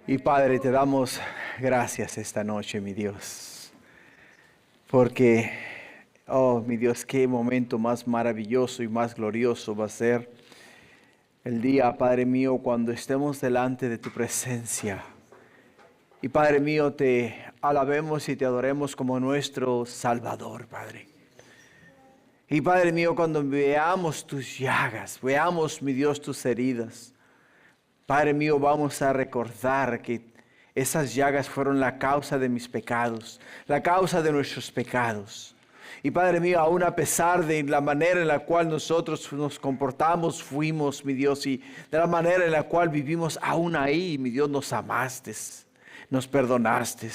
Y Padre, te damos gracias esta noche, mi Dios, porque, oh mi Dios, qué momento más maravilloso y más glorioso va a ser el día, Padre mío, cuando estemos delante de tu presencia. Y Padre mío, te alabemos y te adoremos como nuestro Salvador, Padre. Y Padre mío, cuando veamos tus llagas, veamos, mi Dios, tus heridas, Padre mío, vamos a recordar que esas llagas fueron la causa de mis pecados, la causa de nuestros pecados. Y Padre mío, aún a pesar de la manera en la cual nosotros nos comportamos, fuimos, mi Dios, y de la manera en la cual vivimos, aún ahí, mi Dios, nos amaste, nos perdonaste,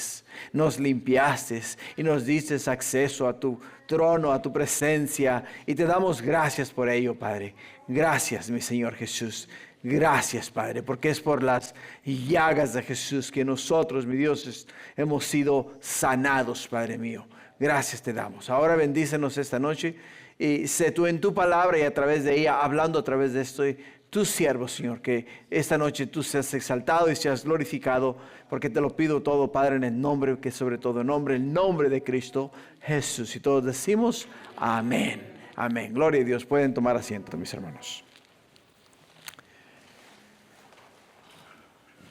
nos limpiaste y nos diste acceso a tu trono, a tu presencia. Y te damos gracias por ello, Padre. Gracias, mi Señor Jesús. Gracias, Padre, porque es por las llagas de Jesús que nosotros, mi Dios, hemos sido sanados, Padre mío. Gracias te damos. Ahora bendícenos esta noche y sé tú en tu palabra y a través de ella, hablando a través de esto, tu siervo, Señor, que esta noche tú seas exaltado y seas glorificado, porque te lo pido todo, Padre, en el nombre, que sobre todo nombre, el nombre de Cristo Jesús. Y todos decimos amén, amén. Gloria a Dios. Pueden tomar asiento, mis hermanos.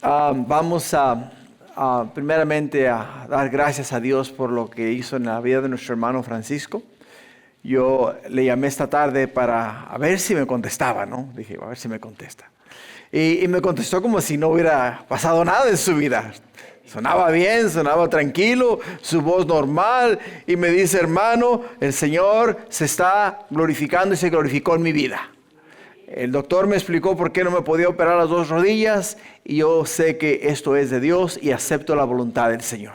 Vamos primeramente a dar gracias a Dios por lo que hizo en la vida de nuestro hermano Francisco. Yo le llamé esta tarde para a ver si me contestaba, ¿no? Dije, a ver si me contesta. Y me contestó como si no hubiera pasado nada en su vida. Sonaba bien, sonaba tranquilo, su voz normal. Y me dice, hermano, el Señor se está glorificando y se glorificó en mi vida. El doctor me explicó por qué no me podía operar las dos rodillas y yo sé que esto es de Dios y acepto la voluntad del Señor.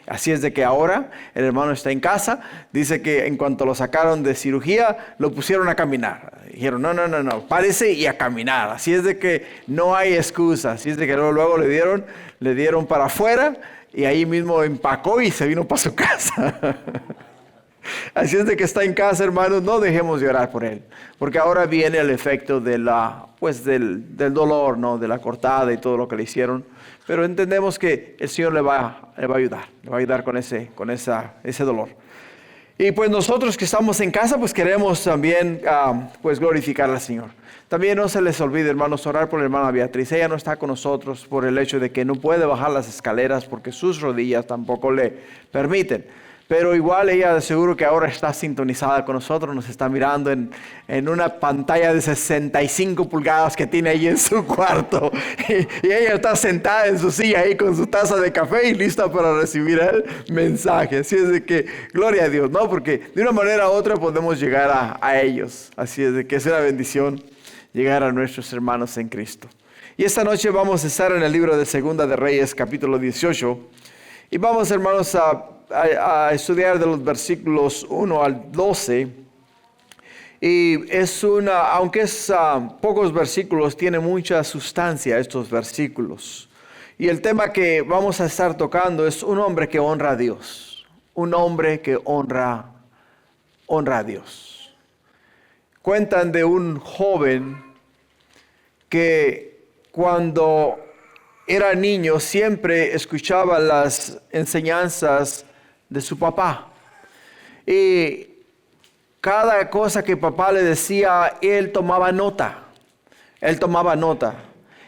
Así es de que ahora el hermano está en casa. Dice que en cuanto lo sacaron de cirugía, lo pusieron a caminar. Dijeron, no, párese y a caminar. Así es de que no hay excusa. Así es de que luego le dieron para afuera y ahí mismo empacó y se vino para su casa. Así es de que está en casa, hermanos, no dejemos de orar por él, porque ahora viene el efecto de del dolor, ¿no? De la cortada y todo lo que le hicieron, pero entendemos que el Señor le va a ayudar con ese dolor. Y pues nosotros que estamos en casa, pues queremos también pues glorificar al Señor. También no se les olvide, hermanos, orar por la hermana Beatriz. Ella no está con nosotros por el hecho de que no puede bajar las escaleras porque sus rodillas tampoco le permiten. Pero igual ella de seguro que ahora está sintonizada con nosotros, nos está mirando en una pantalla de 65 pulgadas que tiene ahí en su cuarto. Y ella está sentada en su silla ahí con su taza de café y lista para recibir el mensaje. Así es de que, gloria a Dios, ¿no? Porque de una manera u otra podemos llegar a ellos. Así es de que es una bendición llegar a nuestros hermanos en Cristo. Y esta noche vamos a estar en el libro de Segunda de Reyes, capítulo 18. Y vamos, hermanos, a estudiar de los versículos 1 al 12. Y aunque es pocos versículos, tiene mucha sustancia estos versículos. Y el tema que vamos a estar tocando es un hombre que honra a Dios. Un hombre que honra a Dios. Cuentan de un joven que cuando era niño siempre escuchaba las enseñanzas de su papá. Y cada cosa que papá le decía, él tomaba nota.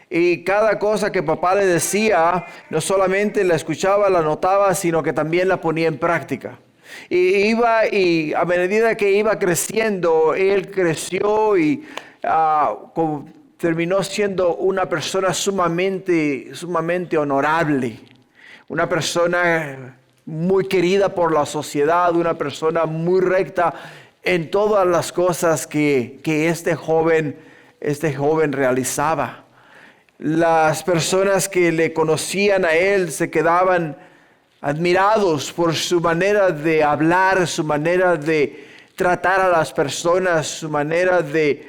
Y cada cosa que papá le decía, no solamente la escuchaba, la anotaba, sino que también la ponía en práctica. Y a medida que iba creciendo, él creció y terminó siendo una persona sumamente honorable. Una persona muy querida por la sociedad, una persona muy recta en todas las cosas que este joven realizaba. Las personas que le conocían a él se quedaban admirados por su manera de hablar, su manera de tratar a las personas, su manera de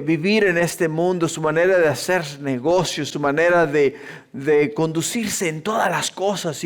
vivir en este mundo, su manera de hacer negocios, su manera de conducirse en todas las cosas.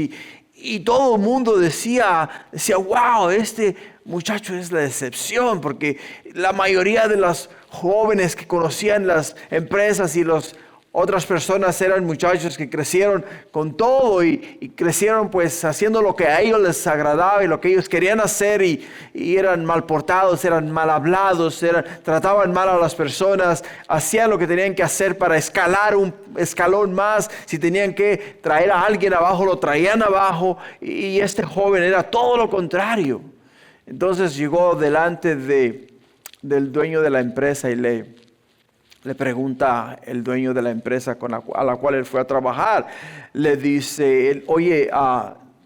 Y todo el mundo decía, wow, este muchacho es la excepción, porque la mayoría de los jóvenes que conocían las empresas y los Otras personas eran muchachos que crecieron con todo y crecieron pues haciendo lo que a ellos les agradaba y lo que ellos querían hacer y eran mal portados, eran mal hablados, trataban mal a las personas, hacían lo que tenían que hacer para escalar un escalón más. Si tenían que traer a alguien abajo, lo traían abajo, y este joven era todo lo contrario. Entonces llegó delante del dueño de la empresa y le pregunta el dueño de la empresa a la cual él fue a trabajar. Le dice, oye,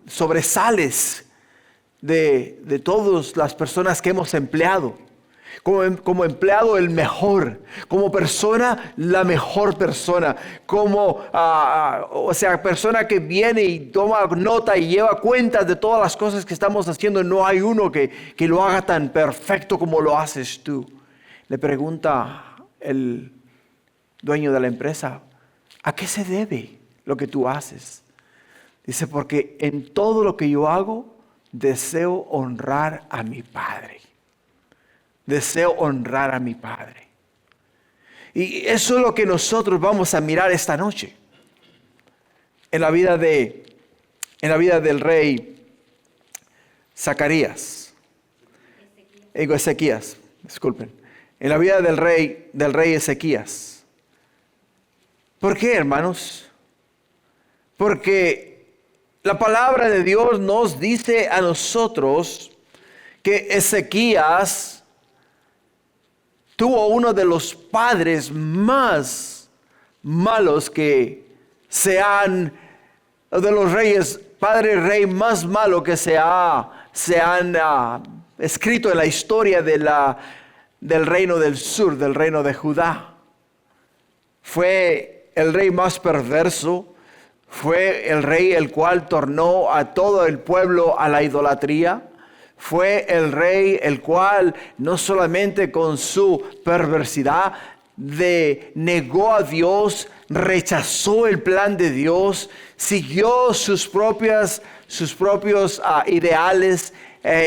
sobresales de todas las personas que hemos empleado. Como empleado, el mejor. Como persona, la mejor persona. Persona que viene y toma nota y lleva cuentas de todas las cosas que estamos haciendo. No hay uno que lo haga tan perfecto como lo haces tú. Le pregunta el dueño de la empresa, ¿a qué se debe lo que tú haces? Dice, porque en todo lo que yo hago, deseo honrar a mi Padre. Deseo honrar a mi Padre. Y eso es lo que nosotros vamos a mirar esta noche. En la vida del rey Ezequías, disculpen. En la vida del rey Ezequías. ¿Por qué, hermanos? Porque la palabra de Dios nos dice a nosotros que Ezequías tuvo uno de los padres más malos de los reyes, rey más malo que se han escrito en la historia del reino del sur, del reino de Judá. Fue el rey más perverso, fue el rey el cual tornó a todo el pueblo a la idolatría. Fue el rey el cual no solamente con su perversidad negó a Dios, rechazó el plan de Dios, siguió sus propios ideales,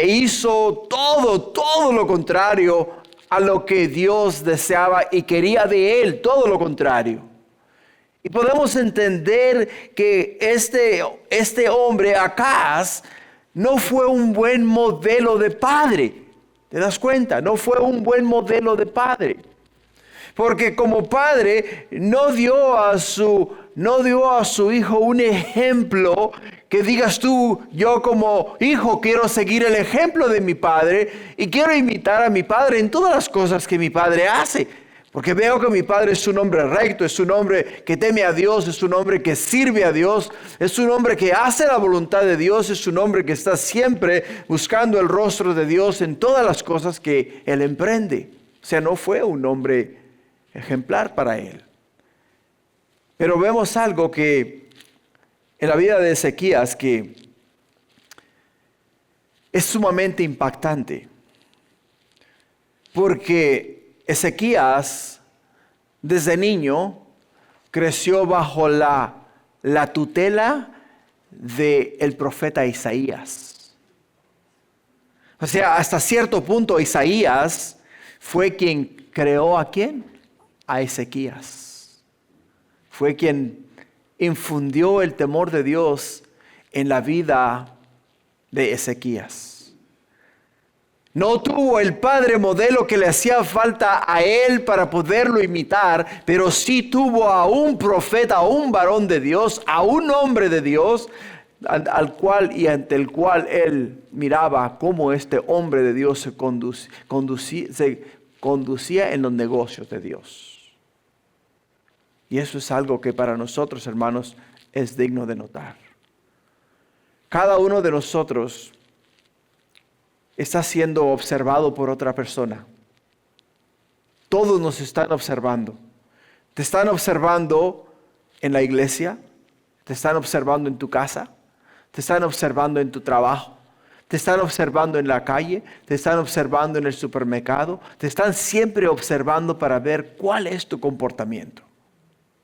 hizo todo lo contrario a lo que Dios deseaba y quería de él, todo lo contrario. Y podemos entender que este hombre, Acaz, no fue un buen modelo de padre. ¿Te das cuenta? No fue un buen modelo de padre. Porque como padre no dio a su hijo un ejemplo que digas tú, yo como hijo quiero seguir el ejemplo de mi padre y quiero imitar a mi padre en todas las cosas que mi padre hace. Porque veo que mi padre es un hombre recto, es un hombre que teme a Dios, es un hombre que sirve a Dios, es un hombre que hace la voluntad de Dios, es un hombre que está siempre buscando el rostro de Dios en todas las cosas que él emprende. O sea, no fue un hombre ejemplar para él. Pero vemos algo que en la vida de Ezequías que es sumamente impactante. Porque Ezequías, desde niño, creció bajo la tutela del profeta Isaías. O sea, hasta cierto punto Isaías fue quien creó ¿a quién? A Ezequías. Fue quien infundió el temor de Dios en la vida de Ezequías. No tuvo el padre modelo que le hacía falta a él para poderlo imitar, pero sí tuvo a un profeta, a un varón de Dios, a un hombre de Dios, al cual y ante el cual él miraba cómo este hombre de Dios se conducía en los negocios de Dios. Y eso es algo que para nosotros, hermanos, es digno de notar. Cada uno de nosotros está siendo observado por otra persona. Todos nos están observando. Te están observando en la iglesia, te están observando en tu casa, te están observando en tu trabajo, te están observando en la calle, te están observando en el supermercado, te están siempre observando para ver cuál es tu comportamiento,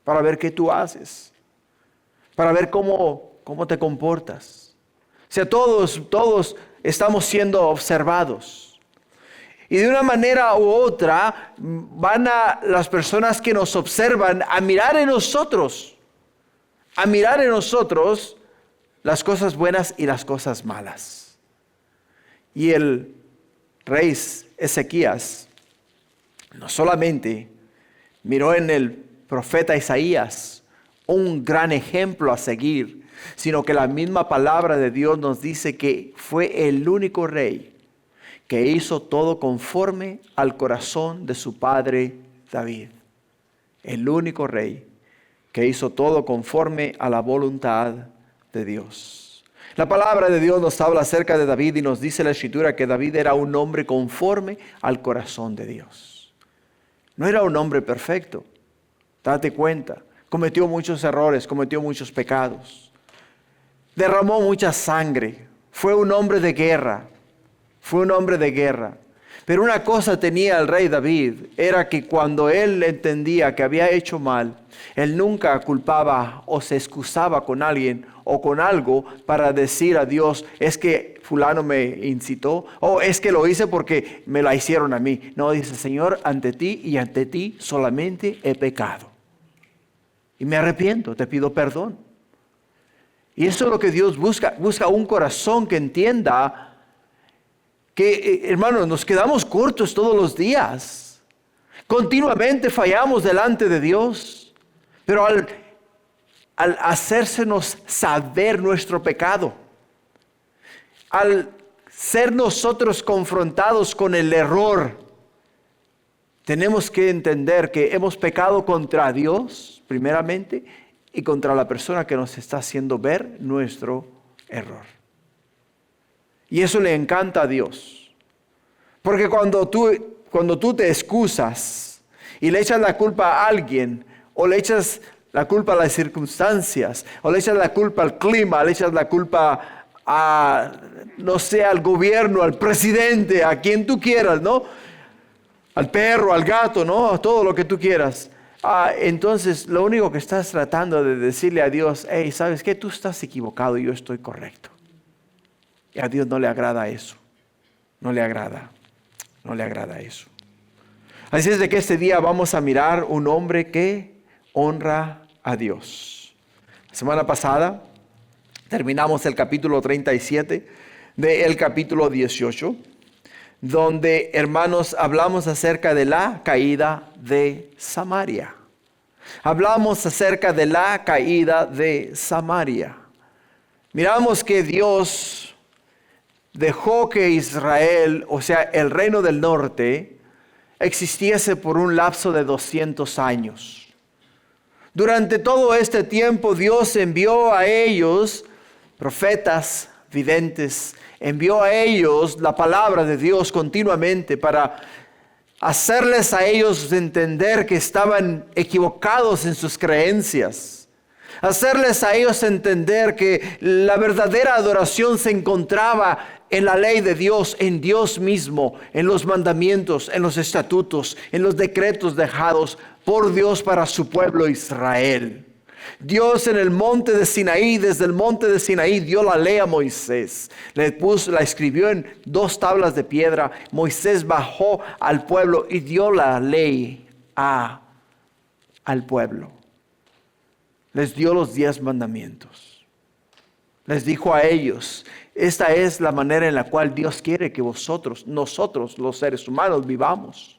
para ver qué tú haces, para ver cómo te comportas. O sea, todos estamos siendo observados. Y de una manera u otra van a las personas que nos observan a mirar en nosotros las cosas buenas y las cosas malas. Y el rey Ezequías no solamente miró en el profeta Isaías un gran ejemplo a seguir, sino que la misma palabra de Dios nos dice que fue el único rey que hizo todo conforme al corazón de su padre David. El único rey que hizo todo conforme a la voluntad de Dios. La palabra de Dios nos habla acerca de David y nos dice la Escritura que David era un hombre conforme al corazón de Dios. No era un hombre perfecto, date cuenta. Cometió muchos errores, cometió muchos pecados. Derramó mucha sangre, fue un hombre de guerra. Pero una cosa tenía el rey David, era que cuando él entendía que había hecho mal, él nunca culpaba o se excusaba con alguien o con algo para decir a Dios, es que fulano me incitó, o es que lo hice porque me la hicieron a mí. No, dice, Señor, ante ti y ante ti solamente he pecado. Y me arrepiento, te pido perdón. Y eso es lo que Dios busca un corazón que entienda que, hermanos, nos quedamos cortos todos los días. Continuamente fallamos delante de Dios. Pero al hacérsenos saber nuestro pecado, al ser nosotros confrontados con el error, tenemos que entender que hemos pecado contra Dios, primeramente, y contra la persona que nos está haciendo ver nuestro error. Y eso le encanta a Dios. Porque cuando tú te excusas y le echas la culpa a alguien, o le echas la culpa a las circunstancias, o le echas la culpa al clima, le echas la culpa a, no sé, al gobierno, al presidente, a quien tú quieras, ¿no? Al perro, al gato, ¿no? A todo lo que tú quieras. Entonces, lo único que estás tratando de decirle a Dios, hey, ¿sabes qué? Tú estás equivocado y yo estoy correcto. Y a Dios no le agrada eso. No le agrada eso. Así es de que este día vamos a mirar un hombre que honra a Dios. La semana pasada terminamos el capítulo 37 del capítulo 18, donde, hermanos, hablamos acerca de la caída de Samaria. Miramos que Dios dejó que Israel, o sea, el reino del norte, existiese por un lapso de 200 años. Durante todo este tiempo Dios envió a ellos profetas, videntes, envió a ellos la palabra de Dios continuamente para hacerles a ellos entender que estaban equivocados en sus creencias. Hacerles a ellos entender que la verdadera adoración se encontraba en la ley de Dios, en Dios mismo, en los mandamientos, en los estatutos, en los decretos dejados por Dios para su pueblo Israel. Dios en el monte de Sinaí, desde el monte de Sinaí, dio la ley a Moisés. La escribió en 2 tablas de piedra. Moisés bajó al pueblo y dio la ley al pueblo. Les dio los 10 mandamientos. Les dijo a ellos, esta es la manera en la cual Dios quiere que nosotros los seres humanos vivamos.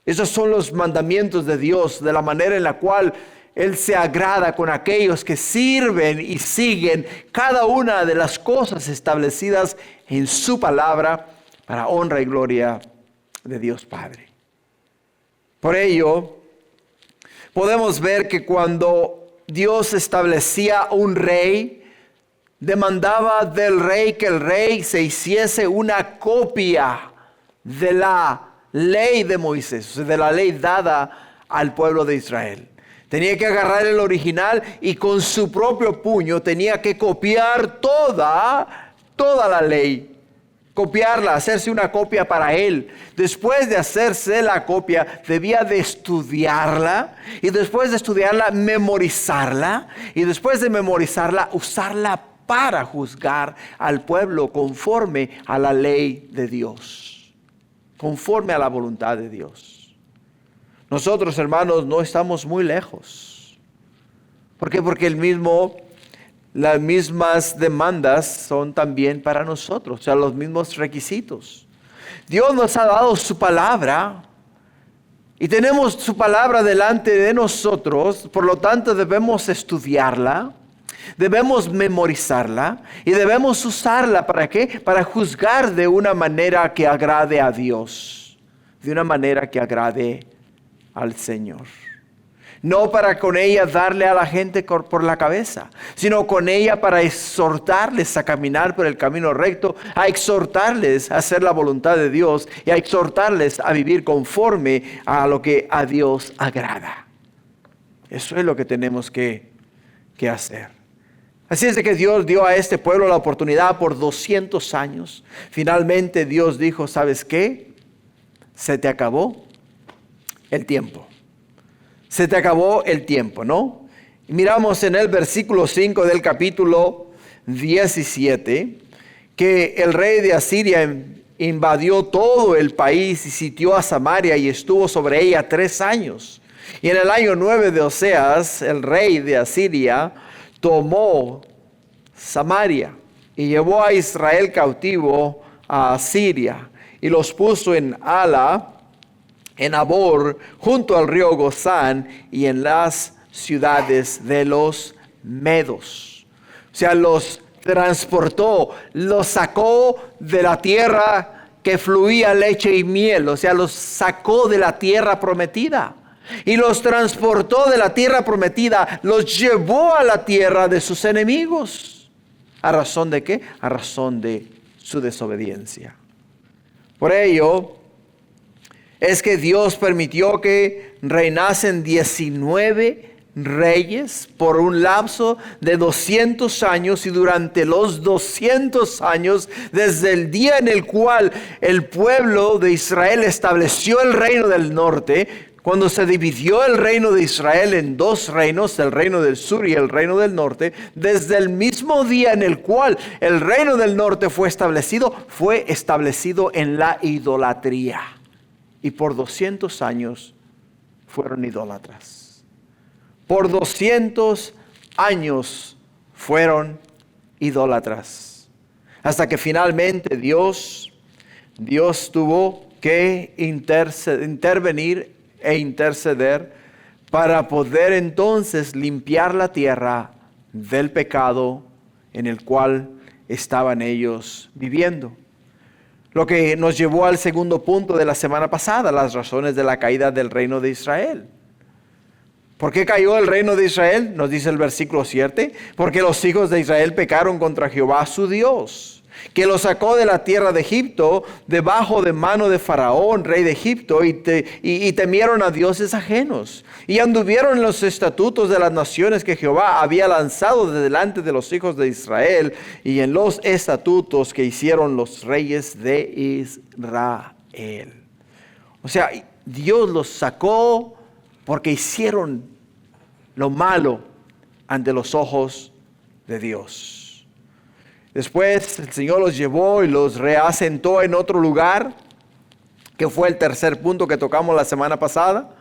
Esos son los mandamientos de Dios, de la manera en la cual Él se agrada con aquellos que sirven y siguen cada una de las cosas establecidas en su palabra para honra y gloria de Dios Padre. Por ello, podemos ver que cuando Dios establecía un rey, demandaba del rey que el rey se hiciese una copia de la ley de Moisés, de la ley dada al pueblo de Israel. Tenía que agarrar el original y con su propio puño tenía que copiar toda la ley. Copiarla, hacerse una copia para él. Después de hacerse la copia, debía de estudiarla. Y después de estudiarla, memorizarla. Y después de memorizarla, usarla para juzgar al pueblo conforme a la ley de Dios. conforme a la voluntad de Dios. Nosotros, hermanos, no estamos muy lejos. ¿Por qué? Porque las mismas demandas son también para nosotros, o sea, los mismos requisitos. Dios nos ha dado su palabra y tenemos su palabra delante de nosotros, por lo tanto debemos estudiarla, debemos memorizarla y debemos usarla. ¿Para qué? Para juzgar de una manera que agrade a Dios, de una manera que agrade al Señor. No para con ella darle a la gente por la cabeza, sino con ella para exhortarles a caminar por el camino recto, a exhortarles a hacer la voluntad de Dios y a exhortarles a vivir conforme a lo que a Dios agrada. Eso es lo que tenemos que hacer. Así es de que Dios dio a este pueblo la oportunidad por 200 años. Finalmente Dios dijo, ¿sabes qué? Se te acabó el tiempo. Se te acabó el tiempo, ¿no? Miramos en el versículo 5 del capítulo 17 que el rey de Asiria invadió todo el país y sitió a Samaria y estuvo sobre ella 3 años. Y en el año 9 de Oseas, el rey de Asiria tomó Samaria y llevó a Israel cautivo a Asiria y los puso en Ala, en Abor, junto al río Gozán y en las ciudades de los medos. O sea, los transportó, los sacó de la tierra que fluía leche y miel. O sea, los sacó de la tierra prometida y los transportó de la tierra prometida, los llevó a la tierra de sus enemigos. ¿A razón de qué? A razón de su desobediencia. Por ello es que Dios permitió que reinasen 19 reyes por un lapso de 200 años, y durante los 200 años, desde el día en el cual el pueblo de Israel estableció el reino del norte, cuando se dividió el reino de Israel en 2 reinos, el reino del sur y el reino del norte, desde el mismo día en el cual el reino del norte fue establecido en la idolatría. Y por 200 años fueron idólatras. Por 200 años fueron idólatras. Hasta que finalmente Dios tuvo que intervenir e interceder para poder entonces limpiar la tierra del pecado en el cual estaban ellos viviendo. Lo que nos llevó al segundo punto de la semana pasada, las razones de la caída del reino de Israel. ¿Por qué cayó el reino de Israel? Nos dice el versículo 7. Porque los hijos de Israel pecaron contra Jehová su Dios, que los sacó de la tierra de Egipto, debajo de mano de Faraón, rey de Egipto, y temieron a dioses ajenos, y anduvieron en los estatutos de las naciones que Jehová había lanzado de delante de los hijos de Israel, y en los estatutos que hicieron los reyes de Israel. O sea, Dios los sacó porque hicieron lo malo ante los ojos de Dios. Después el Señor los llevó y los reasentó en otro lugar, que fue el tercer punto que tocamos la semana pasada.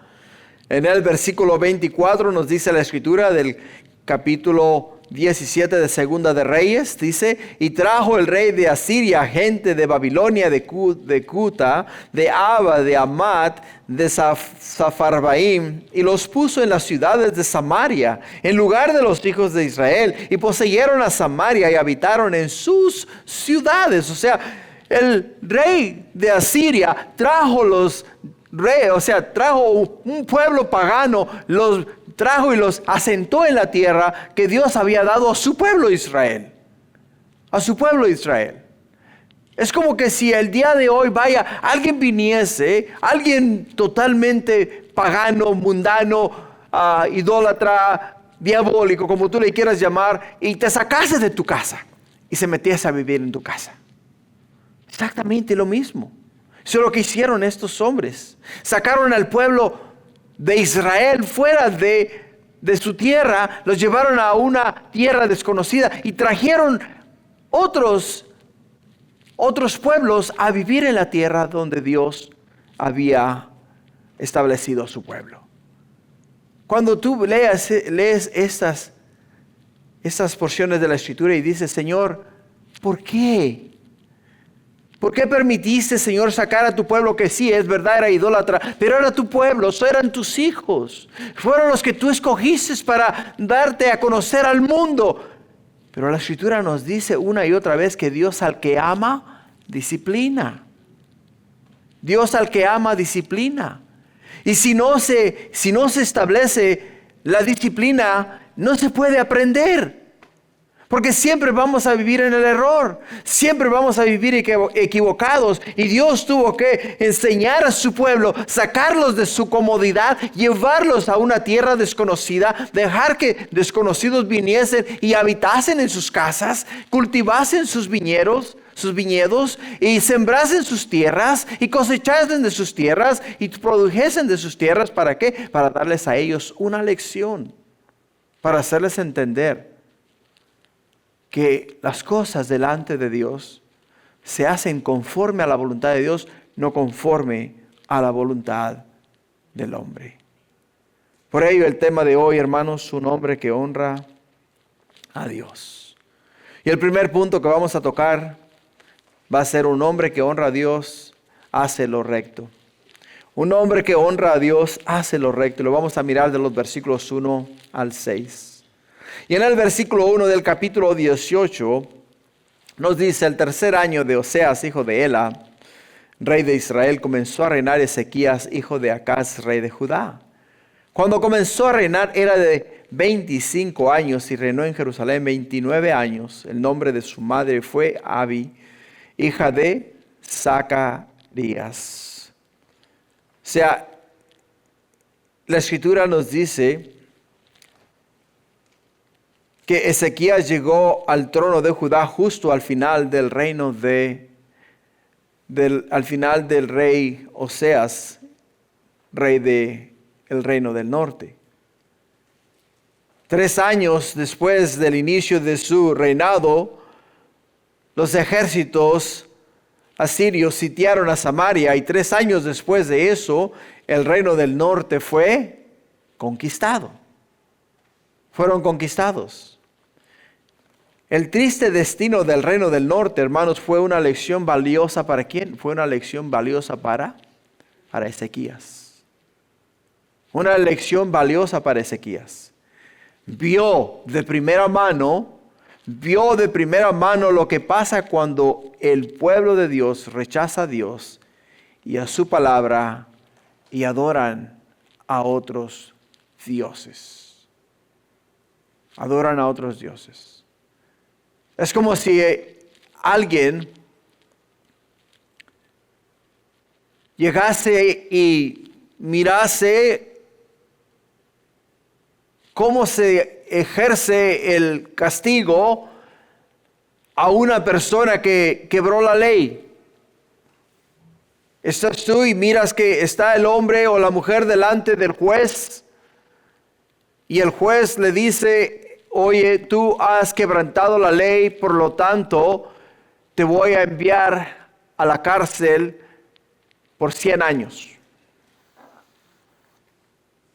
En el versículo 24 nos dice la escritura del capítulo 17 de Segunda de Reyes, dice: y trajo el rey de Asiria gente de Babilonia, de Cuta, de Aba, de Amat, de Safarbaim, y los puso en las ciudades de Samaria, en lugar de los hijos de Israel, y poseyeron a Samaria y habitaron en sus ciudades. O sea, el rey de Asiria trajo trajo un pueblo pagano, los trajo y los asentó en la tierra que Dios había dado a su pueblo Israel. A su pueblo Israel. Es como que si el día de hoy alguien viniese, alguien totalmente pagano, mundano, idólatra, diabólico, como tú le quieras llamar, y te sacase de tu casa y se metiese a vivir en tu casa. Exactamente lo mismo. Eso es lo que hicieron estos hombres. Sacaron al pueblo de Israel fuera de su tierra, los llevaron a una tierra desconocida y trajeron otros otros pueblos a vivir en la tierra donde Dios había establecido su pueblo. Cuando tú lees estas porciones de la Escritura y dices, Señor, ¿por qué? ¿Por qué permitiste, Señor, sacar a tu pueblo que sí, es verdad, era idólatra, pero era tu pueblo, eran tus hijos? Fueron los que tú escogiste para darte a conocer al mundo. Pero la Escritura nos dice una y otra vez que Dios al que ama, disciplina. Dios al que ama, disciplina. Y si no se establece la disciplina, no se puede aprender. Porque siempre vamos a vivir en el error. Siempre vamos a vivir equivocados. Y Dios tuvo que enseñar a su pueblo, sacarlos de su comodidad, llevarlos a una tierra desconocida, dejar que desconocidos viniesen y habitasen en sus casas, cultivasen sus viñedos y sembrasen sus tierras y cosechasen de sus tierras y produjesen de sus tierras. ¿Para qué? Para darles a ellos una lección, para hacerles entender que las cosas delante de Dios se hacen conforme a la voluntad de Dios, no conforme a la voluntad del hombre. Por ello el tema de hoy, hermanos, un hombre que honra a Dios. Y el primer punto que vamos a tocar va a ser: un hombre que honra a Dios hace lo recto. Un hombre que honra a Dios hace lo recto. Lo vamos a mirar de los versículos 1 al 6. Y en el versículo 1 del capítulo 18 nos dice: el tercer año de Oseas, hijo de Ela, rey de Israel, comenzó a reinar Ezequías, hijo de Acaz, rey de Judá. Cuando comenzó a reinar era de 25 años y reinó en Jerusalén 29 años. El nombre de su madre fue Abi, hija de Zacarías. O sea, la Escritura nos dice que Ezequías llegó al trono de Judá justo al final del reino al final del rey Oseas, rey del reino del norte. 3 años después del inicio de su reinado, los ejércitos asirios sitiaron a Samaria, y 3 años después de eso, el reino del norte fue conquistado. Fueron conquistados. El triste destino del reino del norte, hermanos, fue una lección valiosa. ¿Para quién? Fue una lección valiosa para Ezequías. Una lección valiosa para Ezequías. Vio de primera mano lo que pasa cuando el pueblo de Dios rechaza a Dios y a su palabra y adoran a otros dioses. Adoran a otros dioses. Es como si alguien llegase y mirase cómo se ejerce el castigo a una persona que quebró la ley. Estás tú y miras que está el hombre o la mujer delante del juez, y el juez le dice: oye, tú has quebrantado la ley, por lo tanto, te voy a enviar a la cárcel por 100 años.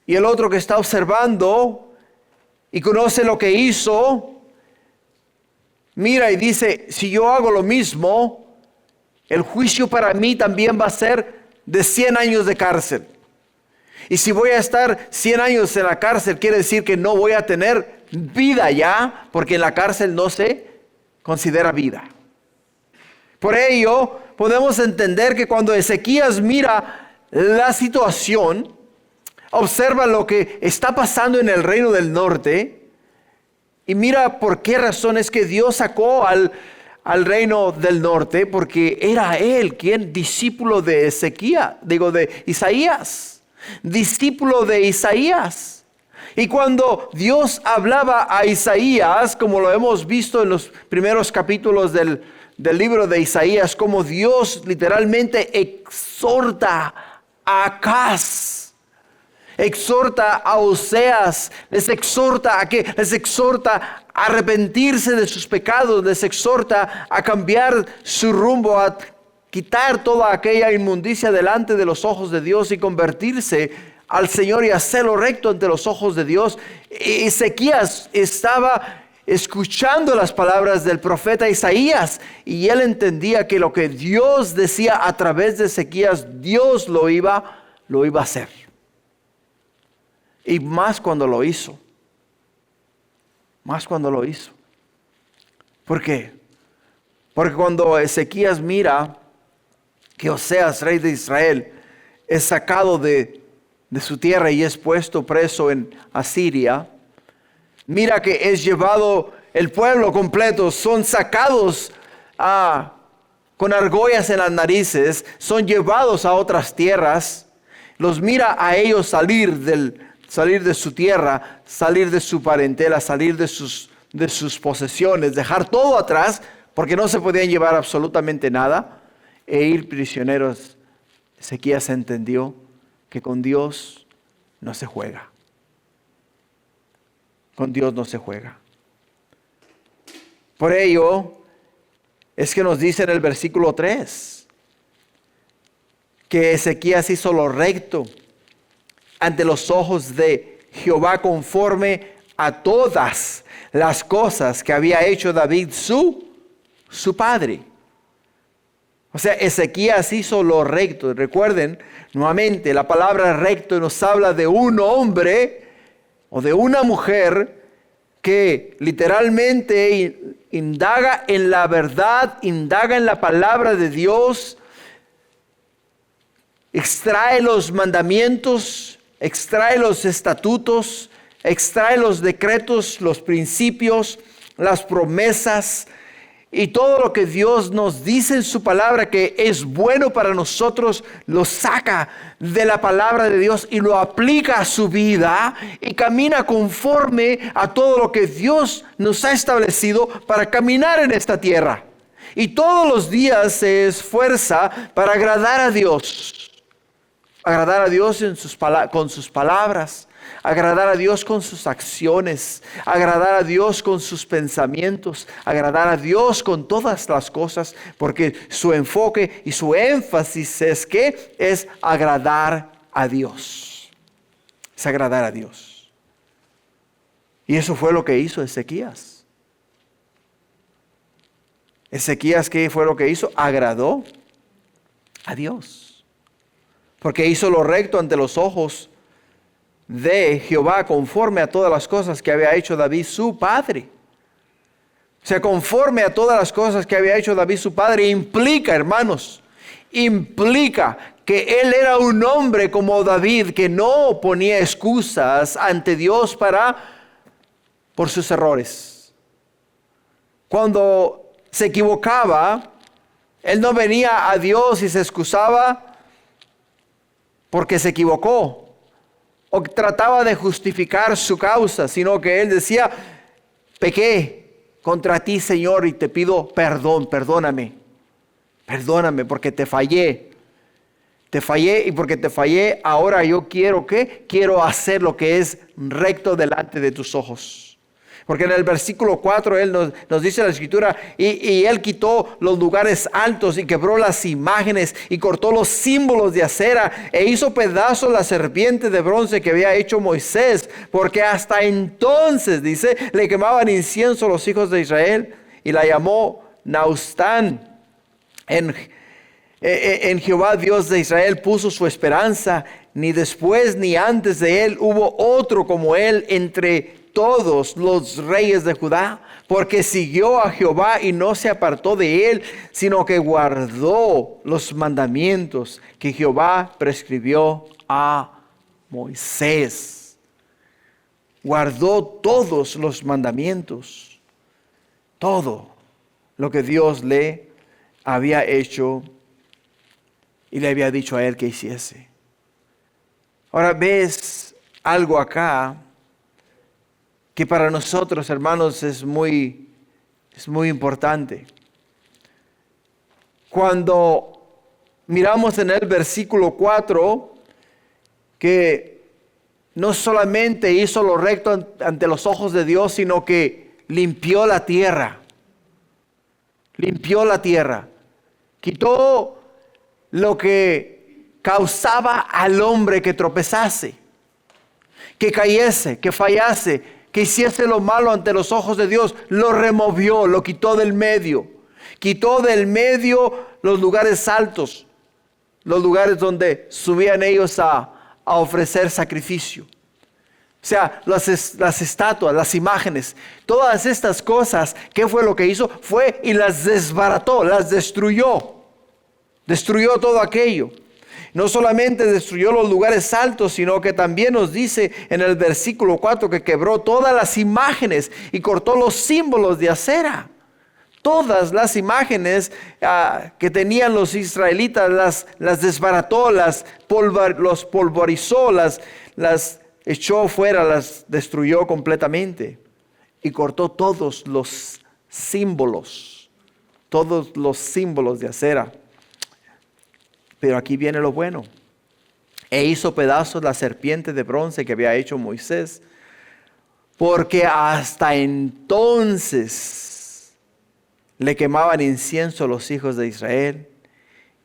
Y el otro que está observando y conoce lo que hizo, mira y dice: si yo hago lo mismo, el juicio para mí también va a ser de 100 años de cárcel. Y si voy a estar 100 años en la cárcel, quiere decir que no voy a tener vida ya, porque en la cárcel no se considera vida. Por ello, podemos entender que cuando Ezequías mira la situación, observa lo que está pasando en el reino del norte, y mira por qué razón es que Dios sacó al reino del norte, porque era él quien, discípulo de Isaías, discípulo de Isaías. Y cuando Dios hablaba a Isaías, como lo hemos visto en los primeros capítulos del libro de Isaías, como Dios literalmente exhorta a Acaz. exhorta a Oseas, les exhorta a arrepentirse de sus pecados, les exhorta a cambiar su rumbo, a quitar toda aquella inmundicia delante de los ojos de Dios y convertirse al Señor y hacerlo recto ante los ojos de Dios. Ezequías estaba escuchando las palabras del profeta Isaías y él entendía que lo que Dios decía a través de Ezequías, Dios lo iba a hacer. Y más cuando lo hizo. ¿Por qué? Porque cuando Ezequías mira que Oseas, rey de Israel, es sacado de su tierra y es puesto preso en Asiria, mira que es llevado el pueblo completo, son sacados con argollas en las narices, son llevados a otras tierras, los mira a ellos salir de su tierra, salir de su parentela, salir de sus posesiones, dejar todo atrás, porque no se podían llevar absolutamente nada, e ir prisioneros. Ezequías entendió que con Dios no se juega. Con Dios no se juega. Por ello es que nos dice en el versículo 3 que Ezequías hizo lo recto ante los ojos de Jehová conforme a todas las cosas que había hecho David su padre. O sea, Ezequías hizo lo recto. Recuerden, nuevamente, la palabra recto nos habla de un hombre o de una mujer que literalmente indaga en la verdad, indaga en la palabra de Dios, extrae los mandamientos, extrae los estatutos, extrae los decretos, los principios, las promesas y todo lo que Dios nos dice en su palabra que es bueno para nosotros, lo saca de la palabra de Dios y lo aplica a su vida y camina conforme a todo lo que Dios nos ha establecido para caminar en esta tierra. Y todos los días se esfuerza para agradar a Dios con sus palabras, agradar a Dios con sus acciones, agradar a Dios con sus pensamientos, agradar a Dios con todas las cosas, porque su enfoque y su énfasis es agradar a Dios. Es agradar a Dios. Y eso fue lo que hizo Ezequías. Ezequías, ¿qué fue lo que hizo? Agradó a Dios. Porque hizo lo recto ante los ojos de Jehová conforme a todas las cosas que había hecho David su padre. O sea, conforme a todas las cosas que había hecho David su padre implica, hermanos, que él era un hombre como David que no ponía excusas ante Dios por sus errores. Cuando se equivocaba, él no venía a Dios y se excusaba porque se equivocó o trataba de justificar su causa, sino que él decía: pequé contra ti, Señor, y te pido perdón, perdóname porque te fallé, y porque te fallé, ahora yo quiero hacer lo que es recto delante de tus ojos. Porque en el versículo 4 él nos dice la escritura, y él quitó los lugares altos y quebró las imágenes y cortó los símbolos de acera e hizo pedazos la serpiente de bronce que había hecho Moisés, porque hasta entonces, dice, le quemaban incienso los hijos de Israel, y la llamó Naustán. En Jehová Dios de Israel puso su esperanza, ni después ni antes de él hubo otro como él entre todos los reyes de Judá, porque siguió a Jehová y no se apartó de él, sino que guardó los mandamientos que Jehová prescribió a Moisés. Guardó todos los mandamientos, todo lo que Dios le había hecho y le había dicho a él que hiciese. Ahora ves algo acá que para nosotros, hermanos, es muy importante. Cuando miramos en el versículo 4 que no solamente hizo lo recto ante los ojos de Dios, sino que limpió la tierra. Limpió la tierra. Quitó lo que causaba al hombre que tropezase, que cayese, que fallase, que hiciese lo malo ante los ojos de Dios. Lo removió, lo quitó del medio. Quitó del medio los lugares altos, los lugares donde subían ellos a ofrecer sacrificio. O sea, las estatuas, las imágenes, todas estas cosas, ¿qué fue lo que hizo? Fue y las desbarató, las destruyó. Destruyó todo aquello. No solamente destruyó los lugares altos, sino que también nos dice en el versículo 4 que quebró todas las imágenes y cortó los símbolos de acera. Todas las imágenes que tenían los israelitas las desbarató, los polvorizó, las echó fuera, las destruyó completamente. Y cortó todos los símbolos de acera. Pero aquí viene lo bueno. E hizo pedazos la serpiente de bronce que había hecho Moisés, porque hasta entonces le quemaban incienso los hijos de Israel,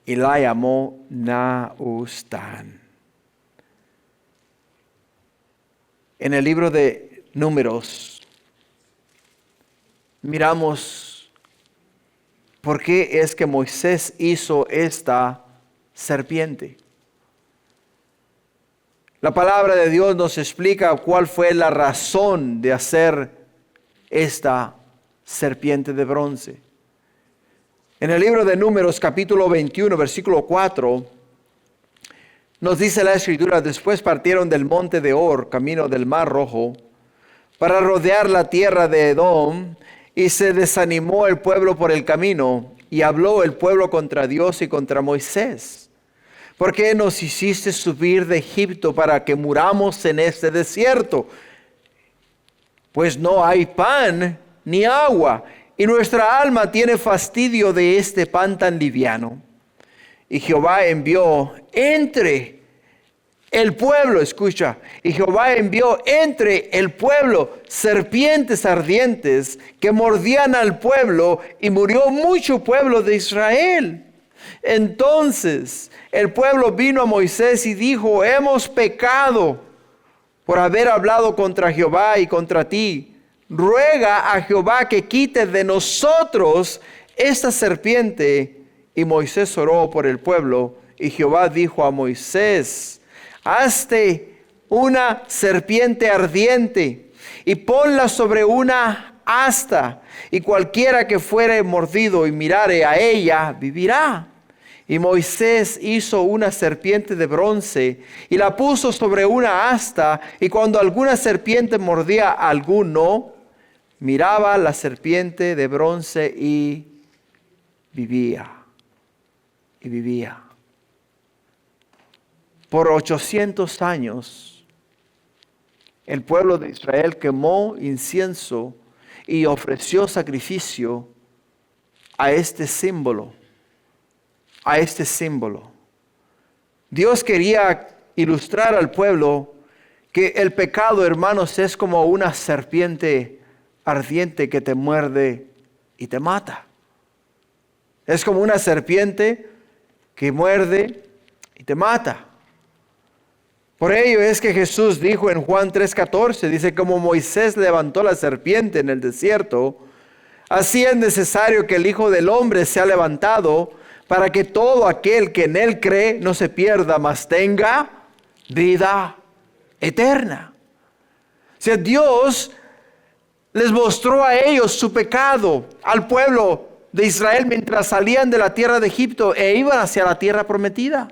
y la llamó Nahustán. En el libro de Números miramos por qué es que Moisés hizo esta serpiente. La palabra de Dios nos explica cuál fue la razón de hacer esta serpiente de bronce. En el libro de Números, capítulo 21, versículo 4, nos dice la Escritura: después partieron del monte de Or, camino del Mar Rojo, para rodear la tierra de Edom, y se desanimó el pueblo por el camino, y habló el pueblo contra Dios y contra Moisés: ¿por qué nos hiciste subir de Egipto para que muramos en este desierto? Pues no hay pan ni agua, y nuestra alma tiene fastidio de este pan tan liviano. Y Jehová envió entre el pueblo, escucha, y Jehová envió entre el pueblo serpientes ardientes que mordían al pueblo, y murió mucho pueblo de Israel. Entonces el pueblo vino a Moisés y dijo: hemos pecado por haber hablado contra Jehová y contra ti. Ruega a Jehová que quite de nosotros esta serpiente. Y Moisés oró por el pueblo, y Jehová dijo a Moisés: hazte una serpiente ardiente y ponla sobre una asta, y cualquiera que fuere mordido y mirare a ella vivirá. Y Moisés hizo una serpiente de bronce y la puso sobre una asta, y cuando alguna serpiente mordía a alguno, miraba la serpiente de bronce y vivía. Y vivía. Por 800 años, el pueblo de Israel quemó incienso y ofreció sacrificio a este símbolo. A este símbolo. Dios quería ilustrar al pueblo que el pecado, hermanos, es como una serpiente ardiente que te muerde y te mata. Es como una serpiente que muerde y te mata. Por ello es que Jesús dijo en Juan 3:14, dice: como Moisés levantó la serpiente en el desierto, así es necesario que el Hijo del Hombre sea levantado, para que todo aquel que en él cree no se pierda, mas tenga vida eterna. O sea, Dios les mostró a ellos su pecado, al pueblo de Israel, mientras salían de la tierra de Egipto e iban hacia la tierra prometida.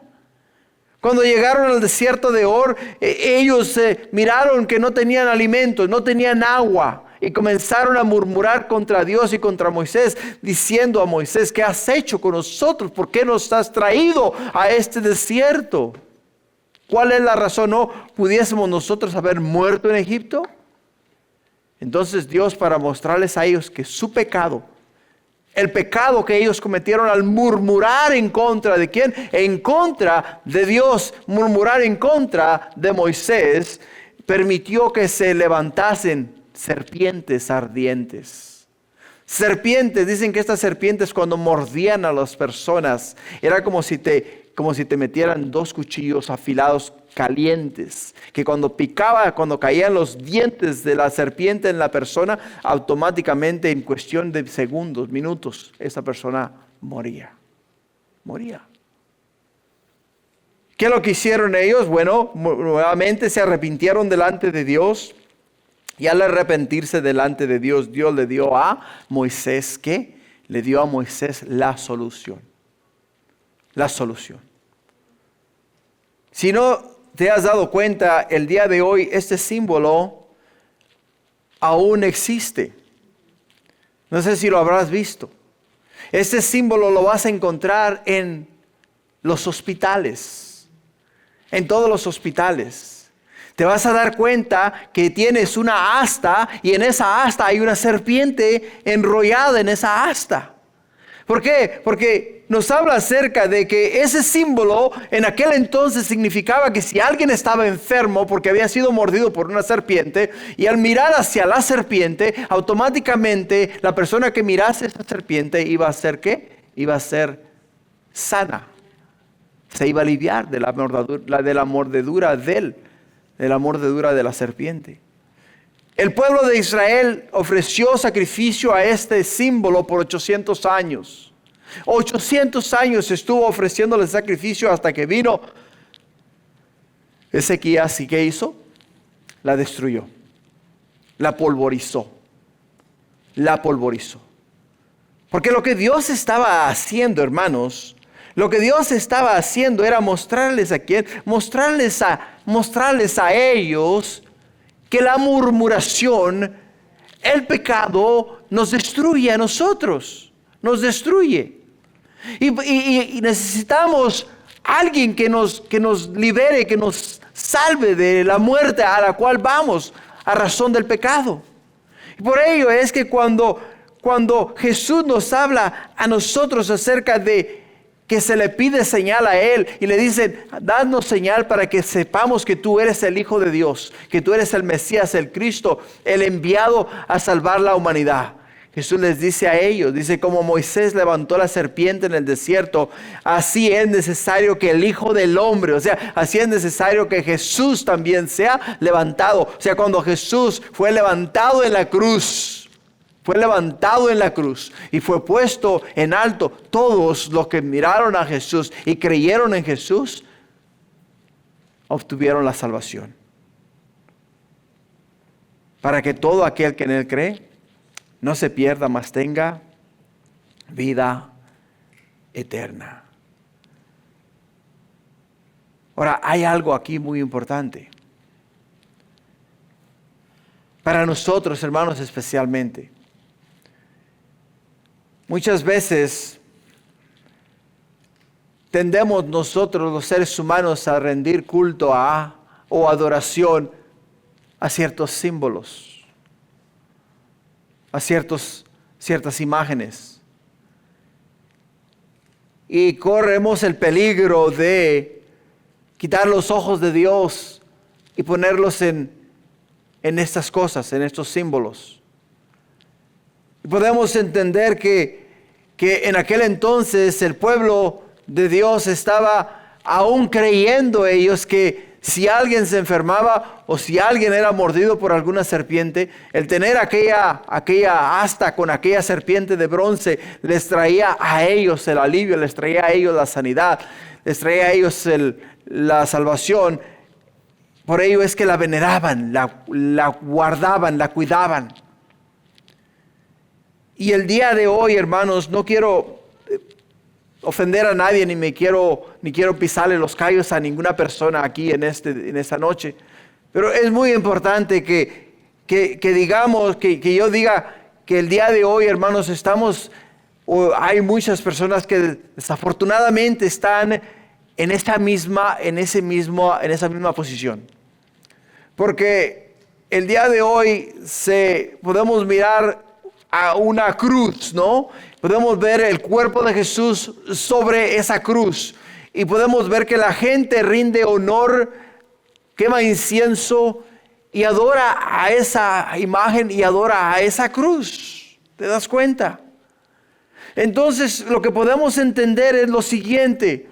Cuando llegaron al desierto de Or, ellos miraron que no tenían alimentos, no tenían agua, y comenzaron a murmurar contra Dios y contra Moisés, diciendo a Moisés: ¿qué has hecho con nosotros? ¿Por qué nos has traído a este desierto? ¿Cuál es la razón? ¿No pudiésemos nosotros haber muerto en Egipto? Entonces Dios, para mostrarles a ellos que su pecado, el pecado que ellos cometieron al murmurar en contra de ¿quién? En contra de Dios, murmurar en contra de Moisés. permitió que se levantasen serpientes ardientes. Serpientes, dicen que estas serpientes cuando mordían a las personas, era como si te metieran 2 cuchillos afilados calientes, que cuando picaba, cuando caían los dientes de la serpiente en la persona, automáticamente en cuestión de segundos, minutos, esa persona moría. ¿Qué es lo que hicieron ellos? Bueno, nuevamente se arrepintieron delante de Dios. Y al arrepentirse delante de Dios, Dios le dio a Moisés, ¿qué? Le dio a Moisés la solución. La solución. Si no te has dado cuenta, el día de hoy este símbolo aún existe. No sé si lo habrás visto. Este símbolo lo vas a encontrar en los hospitales, en todos los hospitales. Te vas a dar cuenta que tienes una asta y en esa asta hay una serpiente enrollada en esa asta. ¿Por qué? Porque nos habla acerca de que ese símbolo en aquel entonces significaba que si alguien estaba enfermo porque había sido mordido por una serpiente, y al mirar hacia la serpiente, automáticamente la persona que mirase a esa serpiente iba a ser ¿qué? Iba a ser sana. Se iba a aliviar de la mordedura de la serpiente. El pueblo de Israel ofreció sacrificio a este símbolo por 800 años. 800 años estuvo ofreciéndole sacrificio hasta que vino Ezequías. ¿Y qué hizo? La destruyó. La polvorizó. Porque lo que Dios estaba haciendo, hermanos, lo que Dios estaba haciendo era mostrarles a quién, mostrarles a ellos que la murmuración, el pecado nos destruye a nosotros, nos destruye. Y necesitamos alguien que nos libere, que nos salve de la muerte a la cual vamos a razón del pecado. Y por ello es que cuando Jesús nos habla a nosotros acerca de que se le pide señal a Él y le dicen, danos señal para que sepamos que tú eres el Hijo de Dios, que tú eres el Mesías, el Cristo, el enviado a salvar la humanidad. Jesús les dice a ellos, dice, como Moisés levantó la serpiente en el desierto, así es necesario que el Hijo del Hombre, o sea, así es necesario que Jesús también sea levantado. O sea, cuando Jesús fue levantado en la cruz, y fue puesto en alto, todos los que miraron a Jesús y creyeron en Jesús, obtuvieron la salvación. Para que todo aquel que en Él cree no se pierda, mas tenga vida eterna. Ahora, hay algo aquí muy importante. Para nosotros, hermanos, especialmente. Muchas veces tendemos nosotros, los seres humanos, a rendir culto o adoración a ciertos símbolos, a ciertas imágenes. Y corremos el peligro de quitar los ojos de Dios y ponerlos en estas cosas, en estos símbolos. Podemos entender que en aquel entonces el pueblo de Dios estaba aún creyendo ellos que si alguien se enfermaba o si alguien era mordido por alguna serpiente, el tener aquella asta con aquella serpiente de bronce les traía a ellos el alivio, les traía a ellos la sanidad, les traía a ellos la salvación. Por ello es que la veneraban, la guardaban, la cuidaban. Y el día de hoy, hermanos, no quiero ofender a nadie, ni quiero pisarle los callos a ninguna persona aquí en esta noche. Pero es muy importante que digamos, que yo diga que el día de hoy, hermanos, hay muchas personas que desafortunadamente están en esa misma posición. Porque el día de hoy podemos mirar a una cruz, ¿no? Podemos ver el cuerpo de Jesús sobre esa cruz y podemos ver que la gente rinde honor, quema incienso y adora a esa imagen y adora a esa cruz. ¿Te das cuenta? Entonces lo que podemos entender es lo siguiente.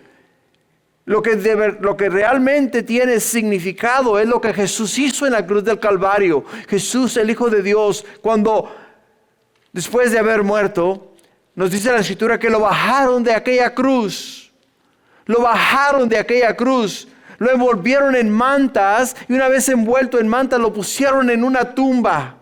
Lo que realmente tiene significado es lo que Jesús hizo en la cruz del Calvario. Jesús, el Hijo de Dios, cuando después de haber muerto, nos dice la Escritura que lo bajaron de aquella cruz. Lo bajaron de aquella cruz. Lo envolvieron en mantas y una vez envuelto en mantas lo pusieron en una tumba.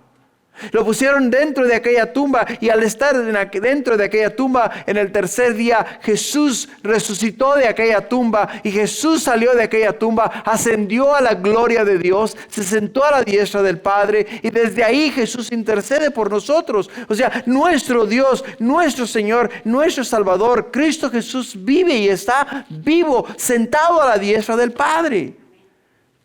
Lo pusieron dentro de aquella tumba y al estar dentro de aquella tumba en el tercer día Jesús resucitó de aquella tumba y Jesús salió de aquella tumba, ascendió a la gloria de Dios, se sentó a la diestra del Padre y desde ahí Jesús intercede por nosotros. O sea, nuestro Dios, nuestro Señor, nuestro Salvador, Cristo Jesús vive y está vivo, sentado a la diestra del Padre.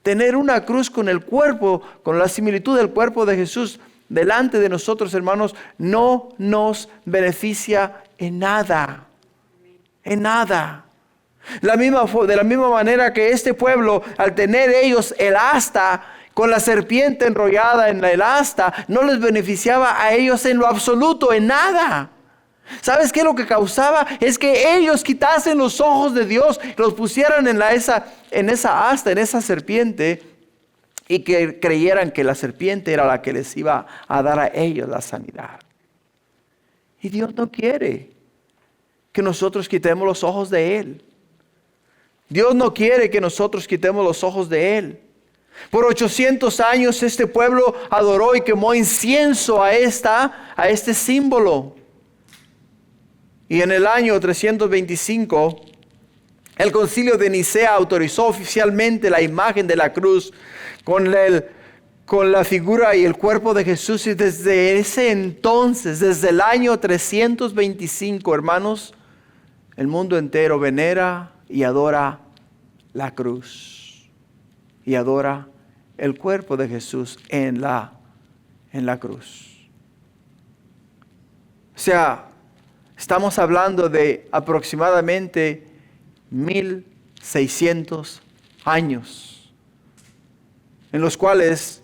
Tener una cruz con el cuerpo, con la similitud del cuerpo de Jesús delante de nosotros, hermanos, no nos beneficia en nada. En nada. De la misma manera que este pueblo, al tener ellos el asta con la serpiente enrollada en el asta, no les beneficiaba a ellos en lo absoluto, en nada. ¿Sabes qué? Lo que causaba es que ellos quitasen los ojos de Dios, los pusieran en esa asta, en esa serpiente, y que creyeran que la serpiente era la que les iba a dar a ellos la sanidad. Y Dios no quiere que nosotros quitemos los ojos de Él. Dios no quiere que nosotros quitemos los ojos de Él. Por 800 años este pueblo adoró y quemó incienso a este símbolo. Y en el año 325, el concilio de Nicea autorizó oficialmente la imagen de la cruz con la figura y el cuerpo de Jesús. Y desde ese entonces, desde el año 325, hermanos, el mundo entero venera y adora la cruz. Y adora el cuerpo de Jesús en la cruz. O sea, estamos hablando de aproximadamente 1600 años. En los cuales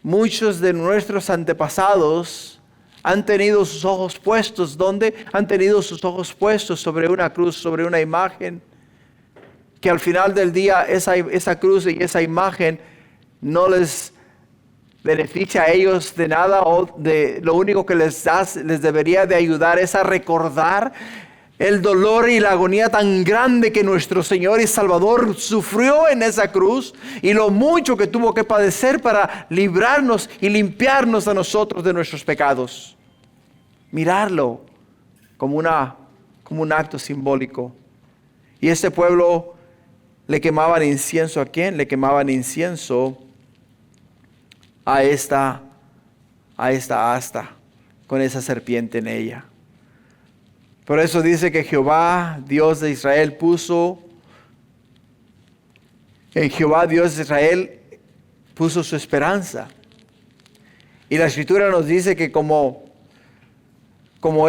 muchos de nuestros antepasados han tenido sus ojos puestos. ¿Dónde? Han tenido sus ojos puestos sobre una cruz, sobre una imagen. Que al final del día esa cruz y esa imagen no les beneficia a ellos de nada. Lo único que les debería de ayudar es a recordar el dolor y la agonía tan grande que nuestro Señor y Salvador sufrió en esa cruz y lo mucho que tuvo que padecer para librarnos y limpiarnos a nosotros de nuestros pecados. Mirarlo como un acto simbólico. Y este pueblo le quemaban incienso ¿a quién? Le quemaban incienso a esta asta con esa serpiente en ella. Por eso dice que Jehová, Dios de Israel, puso su esperanza. Y la Escritura nos dice que como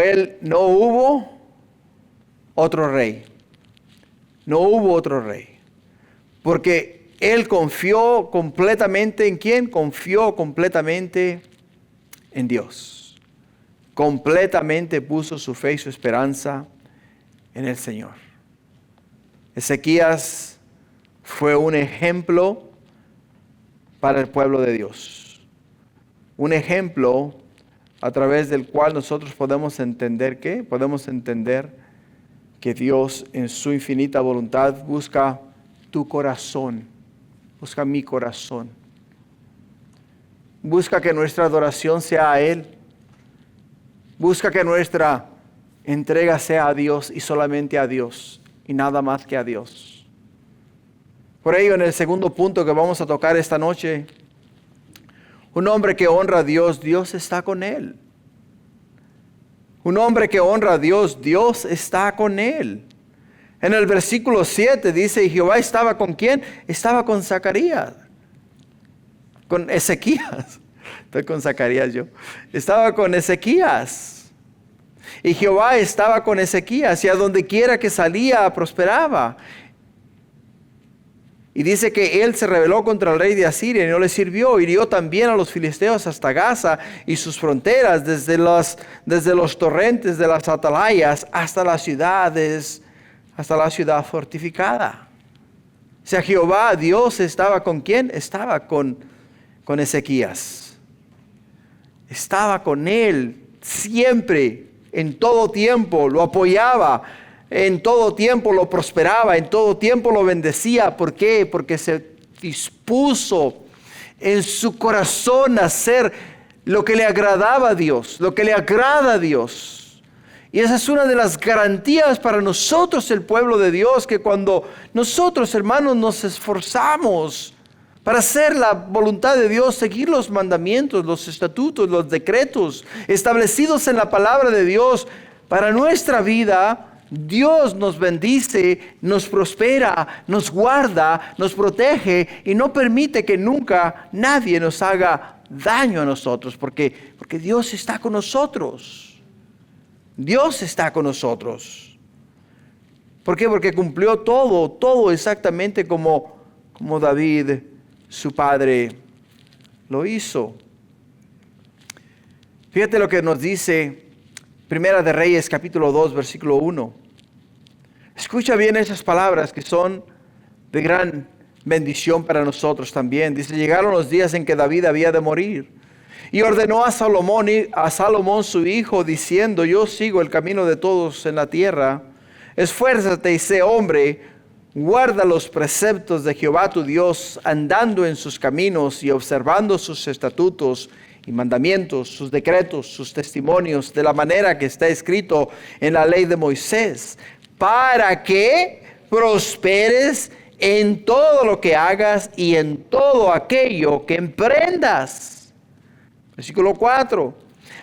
Él no hubo otro rey. No hubo otro rey. Porque Él confió completamente ¿en quién? Confió completamente en Dios. Completamente puso su fe y su esperanza en el Señor. Ezequías fue un ejemplo para el pueblo de Dios. Un ejemplo a través del cual nosotros podemos entender ¿qué? Podemos entender que Dios en su infinita voluntad busca tu corazón, busca mi corazón. Busca que nuestra adoración sea a Él. Busca que nuestra entrega sea a Dios y solamente a Dios y nada más que a Dios. Por ello, en el segundo punto que vamos a tocar esta noche, un hombre que honra a Dios, Dios está con él. Un hombre que honra a Dios, Dios está con él. En el versículo 7 dice, ¿y Jehová estaba con quién? Estaba con Zacarías, con Ezequías. Estoy con Zacarías yo. Estaba con Ezequías. Y Jehová estaba con Ezequías y a donde quiera que salía prosperaba. Y dice que él se rebeló contra el rey de Asiria y no le sirvió. Hirió también a los filisteos hasta Gaza y sus fronteras, desde los torrentes de las atalayas hasta las ciudades, hasta la ciudad fortificada. O sea, Jehová, Dios, ¿estaba con quién? Estaba con Ezequías. Estaba con él siempre, en todo tiempo, lo apoyaba. En todo tiempo lo prosperaba, en todo tiempo lo bendecía. ¿Por qué? Porque se dispuso en su corazón a hacer lo que le agradaba a Dios, lo que le agrada a Dios. Y esa es una de las garantías para nosotros, el pueblo de Dios, que cuando nosotros, hermanos, nos esforzamos para hacer la voluntad de Dios, seguir los mandamientos, los estatutos, los decretos establecidos en la palabra de Dios para nuestra vida, Dios nos bendice, nos prospera, nos guarda, nos protege y no permite que nunca nadie nos haga daño a nosotros, porque Dios está con nosotros. Dios está con nosotros. ¿Por qué? Porque cumplió todo exactamente como David, su padre, lo hizo. Fíjate lo que nos dice Primera de Reyes, capítulo 2, versículo 1. Escucha bien esas palabras que son de gran bendición para nosotros también. Dice, llegaron los días en que David había de morir. Y ordenó a Salomón su hijo, diciendo, yo sigo el camino de todos en la tierra. Esfuérzate y sé hombre, guarda los preceptos de Jehová tu Dios, andando en sus caminos y observando sus estatutos y mandamientos, sus decretos, sus testimonios, de la manera que está escrito en la ley de Moisés, para que prosperes en todo lo que hagas y en todo aquello que emprendas. Versículo 4.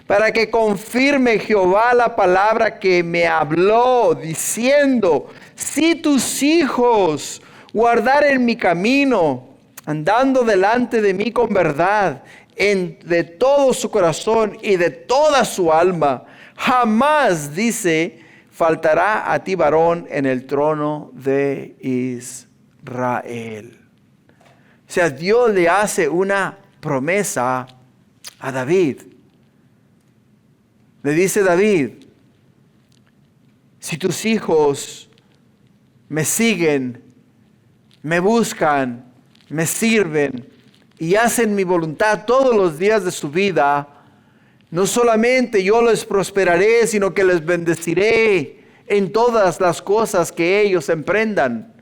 Para que confirme Jehová la palabra que me habló, diciendo, si tus hijos guardaren mi camino, andando delante de mí con verdad, de todo su corazón y de toda su alma, jamás, dice, faltará a ti varón en el trono de Israel. O sea, Dios le hace una promesa a David. Le dice David, si tus hijos me siguen, me buscan, me sirven y hacen mi voluntad todos los días de su vida, no solamente yo les prosperaré, sino que les bendeciré en todas las cosas que ellos emprendan.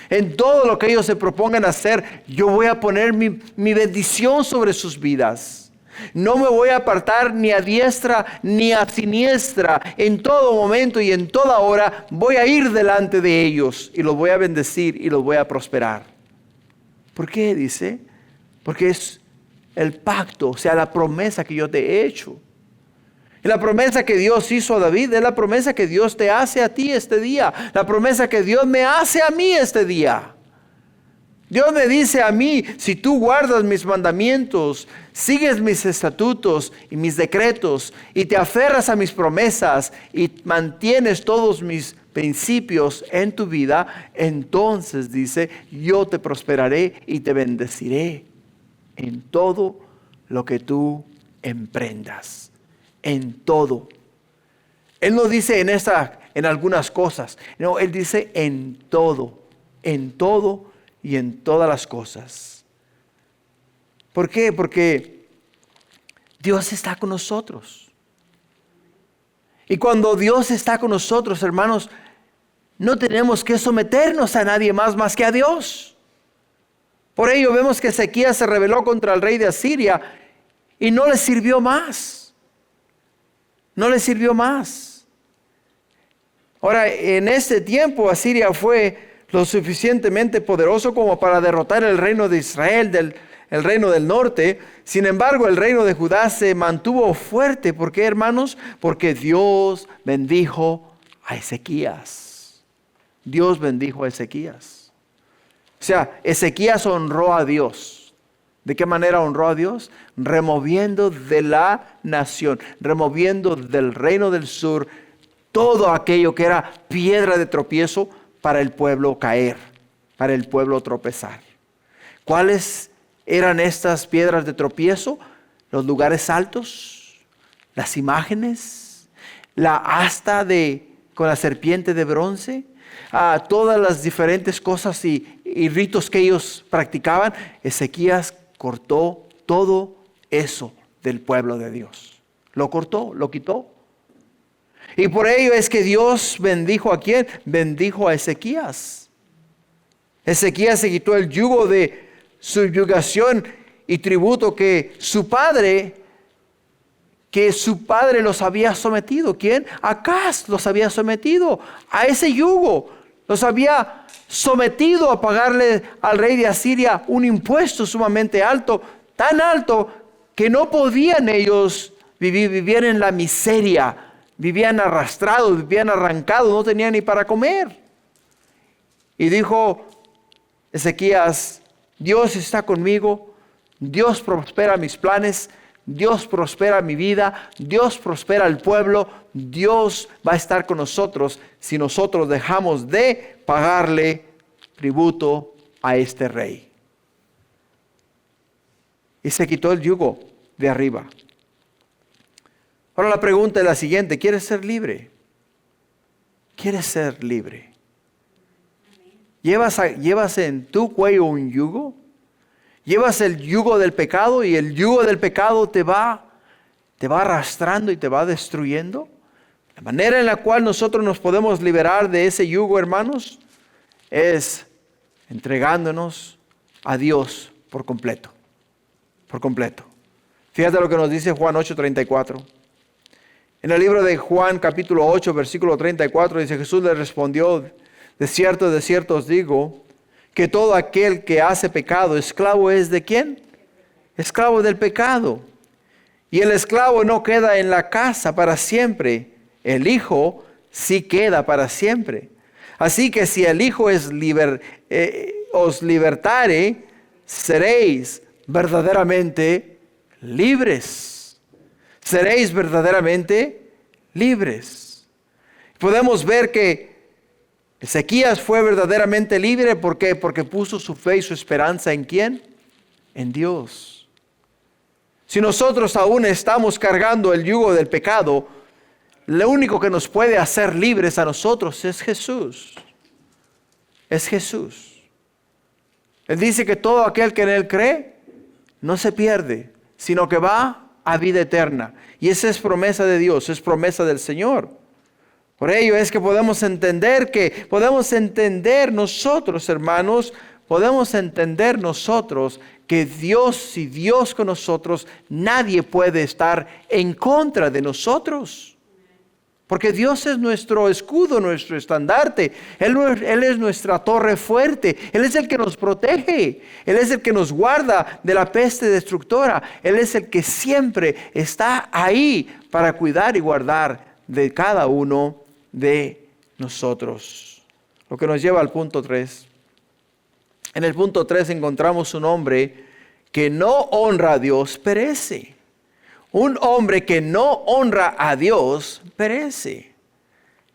En todo lo que ellos se propongan hacer, yo voy a poner mi bendición sobre sus vidas. No me voy a apartar ni a diestra ni a siniestra. En todo momento y en toda hora voy a ir delante de ellos y los voy a bendecir y los voy a prosperar. ¿Por qué? Dice, porque es el pacto, o sea, la promesa que yo te he hecho. Y la promesa que Dios hizo a David es la promesa que Dios te hace a ti este día. La promesa que Dios me hace a mí este día. Dios me dice a mí, si tú guardas mis mandamientos, sigues mis estatutos y mis decretos y te aferras a mis promesas y mantienes todos mis principios en tu vida, entonces dice, yo te prosperaré y te bendeciré en todo lo que tú emprendas. En todo. Él no dice en algunas cosas, no, Él dice en todo y en todas las cosas. ¿Por qué? Porque Dios está con nosotros. Y cuando Dios está con nosotros, hermanos, no tenemos que someternos a nadie más que a Dios. Por ello vemos que Ezequías se rebeló contra el rey de Asiria y no le sirvió más. No le sirvió más. Ahora, en este tiempo Asiria fue lo suficientemente poderoso como para derrotar el reino de Israel, el reino del norte. Sin embargo, el reino de Judá se mantuvo fuerte. ¿Por qué, hermanos? Porque Dios bendijo a Ezequías. Dios bendijo a Ezequías. O sea, Ezequías honró a Dios. ¿De qué manera honró a Dios? Removiendo de la nación, removiendo del reino del sur todo aquello que era piedra de tropiezo para el pueblo caer, para el pueblo tropezar. ¿Cuáles eran estas piedras de tropiezo? Los lugares altos, las imágenes, la asta con la serpiente de bronce, todas las diferentes cosas y ritos que ellos practicaban. Ezequías cortó todo eso del pueblo de Dios. Lo cortó, lo quitó. Y por ello es que Dios bendijo ¿a quién? Bendijo a Ezequías. Ezequías se quitó el yugo de subyugación y tributo que su padre los había sometido. ¿Quién? Acaz los había sometido a ese yugo. Los había sometido a pagarle al rey de Asiria un impuesto sumamente alto, tan alto que no podían ellos vivir, vivían en la miseria. Vivían arrastrados, vivían arrancados, no tenían ni para comer. Y dijo Ezequías, Dios está conmigo, Dios prospera mis planes, Dios prospera mi vida, Dios prospera el pueblo, Dios va a estar con nosotros si nosotros dejamos de pagarle tributo a este rey. Y se quitó el yugo de arriba. Ahora la pregunta es la siguiente: ¿quieres ser libre? ¿Quieres ser libre? ¿Llevas en tu cuello un yugo? ¿Llevas el yugo del pecado y el yugo del pecado te va arrastrando y te va destruyendo? La manera en la cual nosotros nos podemos liberar de ese yugo, hermanos, es entregándonos a Dios por completo. Por completo. Fíjate lo que nos dice Juan 8:34. En el libro de Juan capítulo 8 versículo 34 dice: Jesús le respondió, de cierto os digo, que todo aquel que hace pecado, esclavo es ¿de quién? Esclavo del pecado. Y el esclavo no queda en la casa para siempre, el Hijo sí queda para siempre. Así que si el Hijo os libertare, seréis verdaderamente libres. Seréis verdaderamente libres. Podemos ver que Ezequías fue verdaderamente libre. ¿Por qué? Porque puso su fe y su esperanza ¿en quién? En Dios. Si nosotros aún estamos cargando el yugo del pecado, lo único que nos puede hacer libres a nosotros es Jesús. Es Jesús. Él dice que todo aquel que en Él cree no se pierde, sino que va a vida eterna. Y esa es promesa de Dios, es promesa del Señor. Por ello es que podemos entender nosotros, hermanos, podemos entender nosotros que Dios, si Dios con nosotros, nadie puede estar en contra de nosotros. Porque Dios es nuestro escudo, nuestro estandarte. Él es nuestra torre fuerte. Él es el que nos protege. Él es el que nos guarda de la peste destructora. Él es el que siempre está ahí para cuidar y guardar de cada uno de nosotros. Lo que nos lleva al punto 3. En el punto 3 encontramos un hombre que no honra a Dios, perece. Un hombre que no honra a Dios perece.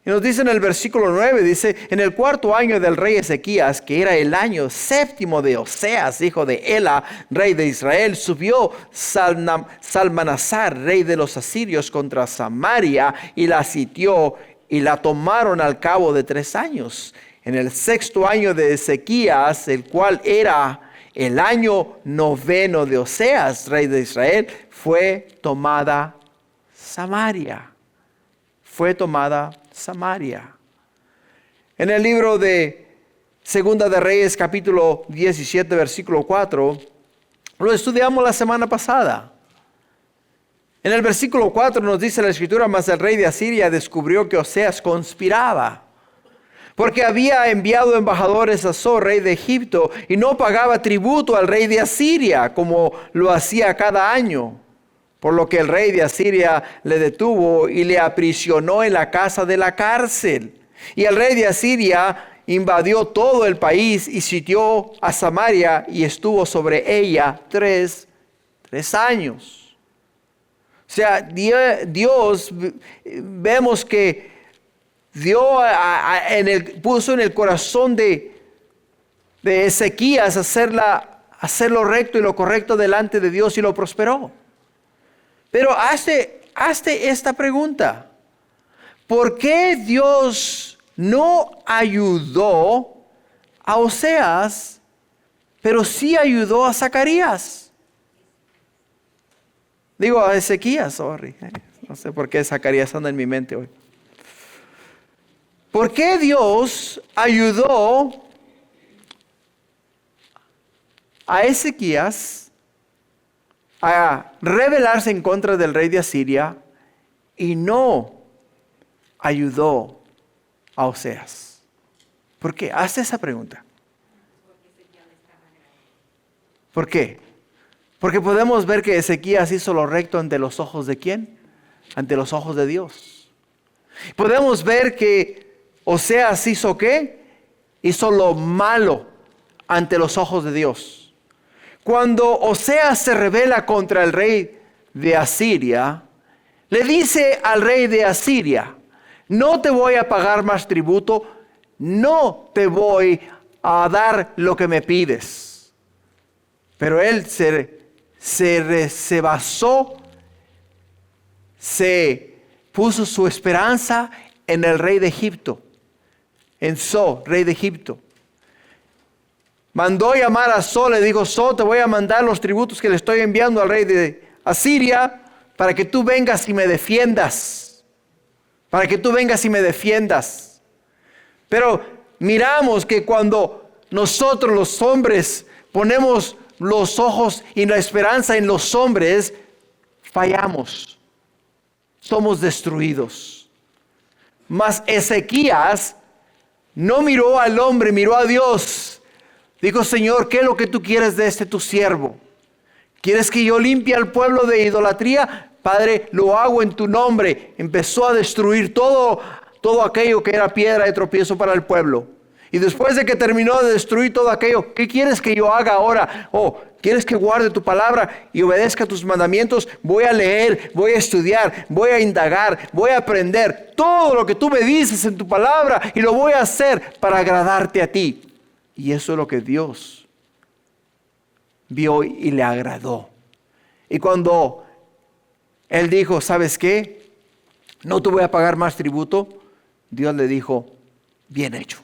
Y nos dice en el versículo 9, dice: en el 4º año del rey Ezequías, que era el año 7º de Oseas, hijo de Ela, rey de Israel, subió Salmanasar, rey de los asirios, contra Samaria y la sitió y la tomaron al cabo de 3 años. En el 6º año de Ezequías, el cual era el año 9º de Oseas, rey de Israel, fue tomada Samaria. Fue tomada Samaria. En el libro de Segunda de Reyes, capítulo 17, versículo 4, lo estudiamos la semana pasada. En el versículo 4 nos dice la Escritura: mas el rey de Asiria descubrió que Oseas conspiraba, porque había enviado embajadores a So, rey de Egipto, y no pagaba tributo al rey de Asiria, como lo hacía cada año. Por lo que el rey de Asiria le detuvo y le aprisionó en la casa de la cárcel. Y el rey de Asiria invadió todo el país y sitió a Samaria y estuvo sobre ella 3 años. O sea, Dios, vemos que puso en el corazón de Ezequías hacer lo recto y lo correcto delante de Dios y lo prosperó. Pero hazte esta pregunta. ¿Por qué Dios no ayudó a Oseas, pero sí ayudó a Zacarías? Digo, a Ezequías, sorry. No sé por qué Zacarías anda en mi mente hoy. ¿Por qué Dios ayudó a Ezequías a rebelarse en contra del rey de Asiria y no ayudó a Oseas? ¿Por qué? Hazte esa pregunta. ¿Por qué? Porque podemos ver que Ezequías hizo lo recto ante los ojos ¿de quién? Ante los ojos de Dios. Podemos ver que Oseas hizo ¿qué? Hizo lo malo ante los ojos de Dios. Cuando Oseas se rebela contra el rey de Asiria, le dice al rey de Asiria: no te voy a pagar más tributo, no te voy a dar lo que me pides. Pero él se basó, se puso su esperanza en el rey de Egipto, en So, rey de Egipto. Mandó llamar a So, le dijo: So, te voy a mandar los tributos que le estoy enviando al rey de Asiria para que tú vengas y me defiendas. Para que tú vengas y me defiendas. Pero miramos que cuando nosotros los hombres ponemos los ojos y la esperanza en los hombres, fallamos. Somos destruidos. Mas Ezequías no miró al hombre, miró a Dios. Dijo: Señor, ¿qué es lo que tú quieres de tu siervo? ¿Quieres que yo limpie al pueblo de idolatría? Padre, lo hago en tu nombre. Empezó a destruir todo aquello que era piedra de tropiezo para el pueblo. Y después de que terminó de destruir todo aquello, ¿qué quieres que yo haga ahora? ¿Quieres que guarde tu palabra y obedezca tus mandamientos? Voy a leer, voy a estudiar, voy a indagar, voy a aprender todo lo que tú me dices en tu palabra y lo voy a hacer para agradarte a ti. Y eso es lo que Dios vio y le agradó. Y cuando él dijo: ¿sabes qué? No te voy a pagar más tributo. Dios le dijo: bien hecho.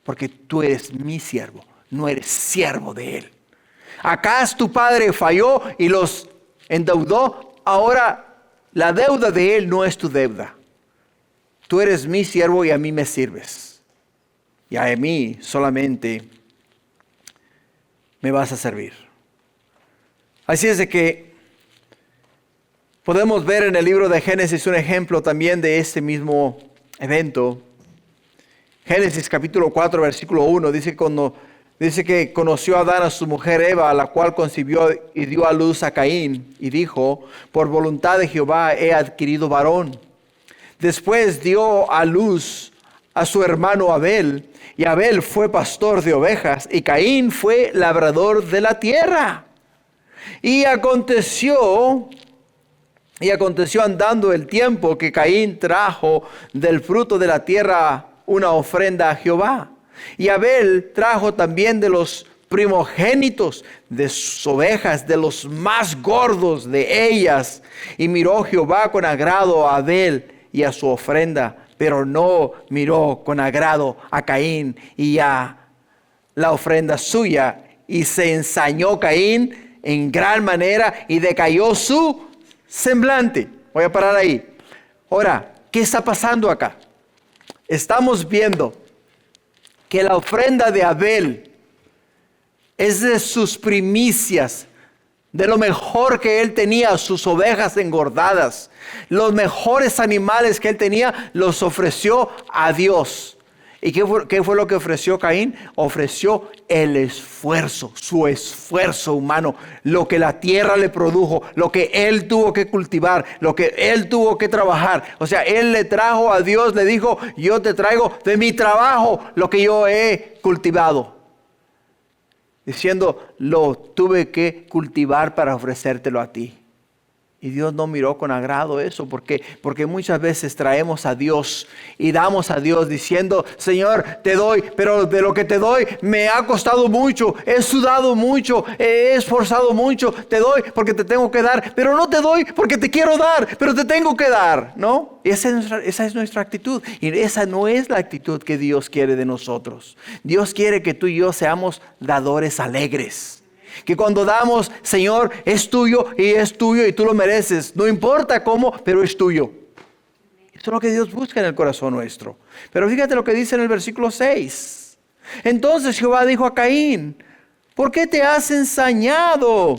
Porque tú eres mi siervo, no eres siervo de él. Acá tu padre falló y los endeudó. Ahora la deuda de él no es tu deuda. Tú eres mi siervo y a mí me sirves. Y a mí solamente me vas a servir. Así es de que podemos ver en el libro de Génesis un ejemplo también de este mismo evento. Génesis capítulo 4, versículo 1, dice que conoció a Adán a su mujer Eva, la cual concibió y dio a luz a Caín, y dijo: por voluntad de Jehová he adquirido varón. Después dio a luz a su hermano Abel, y Abel fue pastor de ovejas, y Caín fue labrador de la tierra. Y aconteció andando el tiempo que Caín trajo del fruto de la tierra una ofrenda a Jehová. Y Abel trajo también de los primogénitos de sus ovejas, de los más gordos de ellas. Y miró Jehová con agrado a Abel y a su ofrenda, pero no miró con agrado a Caín y a la ofrenda suya. Y se ensañó Caín en gran manera y decayó su semblante. Voy a parar ahí. Ahora, ¿qué está pasando acá? Estamos viendo que la ofrenda de Abel es de sus primicias, de lo mejor que él tenía, sus ovejas engordadas. Los mejores animales que él tenía los ofreció a Dios. ¿Y qué fue lo que ofreció Caín? Ofreció el esfuerzo, su esfuerzo humano, lo que la tierra le produjo, lo que él tuvo que cultivar, lo que él tuvo que trabajar. O sea, él le trajo a Dios, le dijo: yo te traigo de mi trabajo lo que yo he cultivado. Diciendo: lo tuve que cultivar para ofrecértelo a ti. Y Dios no miró con agrado eso, porque muchas veces traemos a Dios y damos a Dios diciendo, Señor, te doy, pero de lo que te doy me ha costado mucho, he sudado mucho, he esforzado mucho, te doy porque te tengo que dar, pero no te doy porque te quiero dar, pero te tengo que dar, ¿no? Esa es nuestra actitud, y esa no es la actitud que Dios quiere de nosotros. Dios quiere que tú y yo seamos dadores alegres. Que cuando damos, Señor, es tuyo y tú lo mereces. No importa cómo, pero es tuyo. Eso es lo que Dios busca en el corazón nuestro. Pero fíjate lo que dice en el versículo 6. Entonces Jehová dijo a Caín, ¿por qué te has ensañado?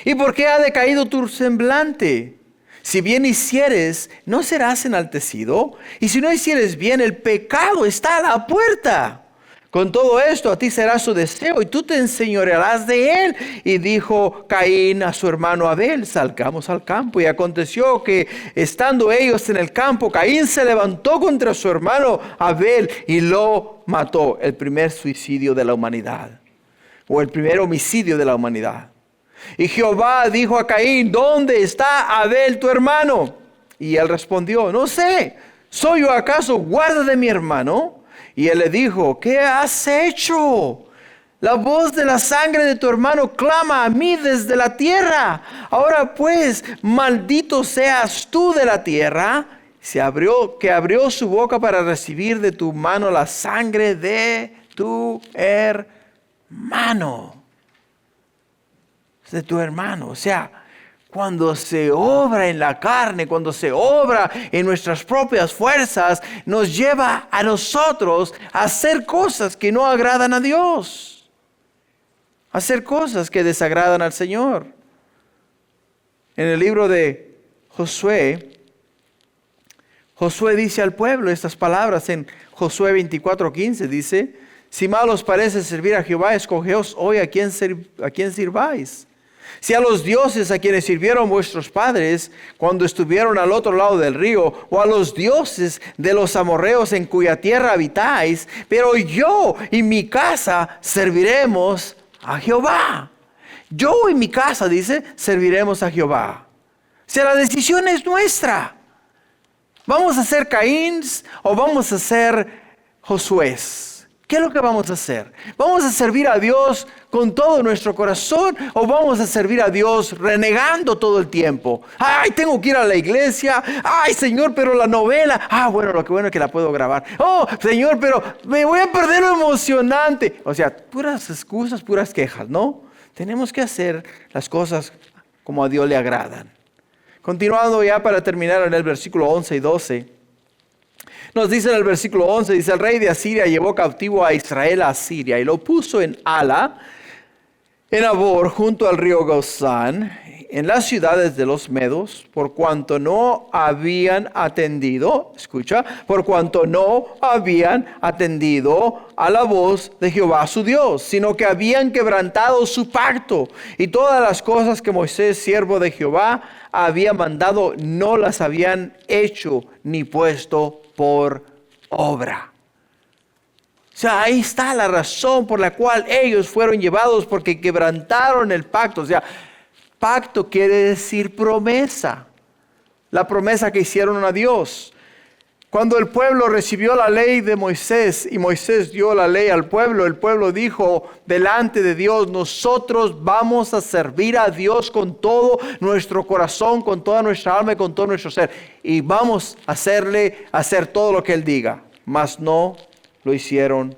¿Y por qué ha decaído tu semblante? Si bien hicieres, ¿no serás enaltecido? Y si no hicieres bien, el pecado está a la puerta. Con todo esto, a ti será su deseo y tú te enseñorearás de él. Y dijo Caín a su hermano Abel, salgamos al campo. Y aconteció que estando ellos en el campo, Caín se levantó contra su hermano Abel y lo mató. El primer suicidio de la humanidad, o el primer homicidio de la humanidad. Y Jehová dijo a Caín, ¿dónde está Abel tu hermano? Y él respondió, no sé, ¿soy yo acaso guarda de mi hermano? Y él le dijo, ¿qué has hecho? La voz de la sangre de tu hermano clama a mí desde la tierra. Ahora pues, maldito seas tú de la tierra, que abrió su boca para recibir de tu mano la sangre de tu hermano. De tu hermano, o sea, cuando se obra en la carne, cuando se obra en nuestras propias fuerzas, nos lleva a nosotros a hacer cosas que no agradan a Dios. A hacer cosas que desagradan al Señor. En el libro de Josué, Josué dice al pueblo estas palabras en Josué 24:15, dice, si mal os parece servir a Jehová, escogeos hoy a quién sirváis. Si a los dioses a quienes sirvieron vuestros padres cuando estuvieron al otro lado del río, o a los dioses de los amorreos en cuya tierra habitáis, pero yo y mi casa serviremos a Jehová. Yo y mi casa, dice, serviremos a Jehová. O sea, la decisión es nuestra. ¿Vamos a ser Caín o vamos a ser Josué? ¿Qué es lo que vamos a hacer? ¿Vamos a servir a Dios con todo nuestro corazón o vamos a servir a Dios renegando todo el tiempo? Ay, tengo que ir a la iglesia. Ay, Señor, pero la novela. Bueno, lo que bueno es que la puedo grabar. Oh, Señor, pero me voy a perder lo emocionante. O sea, puras excusas, puras quejas, ¿no? Tenemos que hacer las cosas como a Dios le agradan. Continuando ya para terminar en el versículo 11 y 12. Nos dice en el versículo 11, dice, el rey de Asiria llevó cautivo a Israel a Asiria y lo puso en Ala, en Abor, junto al río Gozán, en las ciudades de los medos, por cuanto no habían atendido, escucha, por cuanto no habían atendido a la voz de Jehová su Dios, sino que habían quebrantado su pacto y todas las cosas que Moisés, siervo de Jehová, había mandado, no las habían hecho ni puesto por obra. O sea, ahí está la razón por la cual ellos fueron llevados, porque quebrantaron el pacto. O sea, pacto quiere decir promesa. La promesa que hicieron a Dios. Cuando el pueblo recibió la ley de Moisés y Moisés dio la ley al pueblo, el pueblo dijo delante de Dios, nosotros vamos a servir a Dios con todo nuestro corazón, con toda nuestra alma y con todo nuestro ser. Y vamos a hacer todo lo que Él diga. Mas no lo hicieron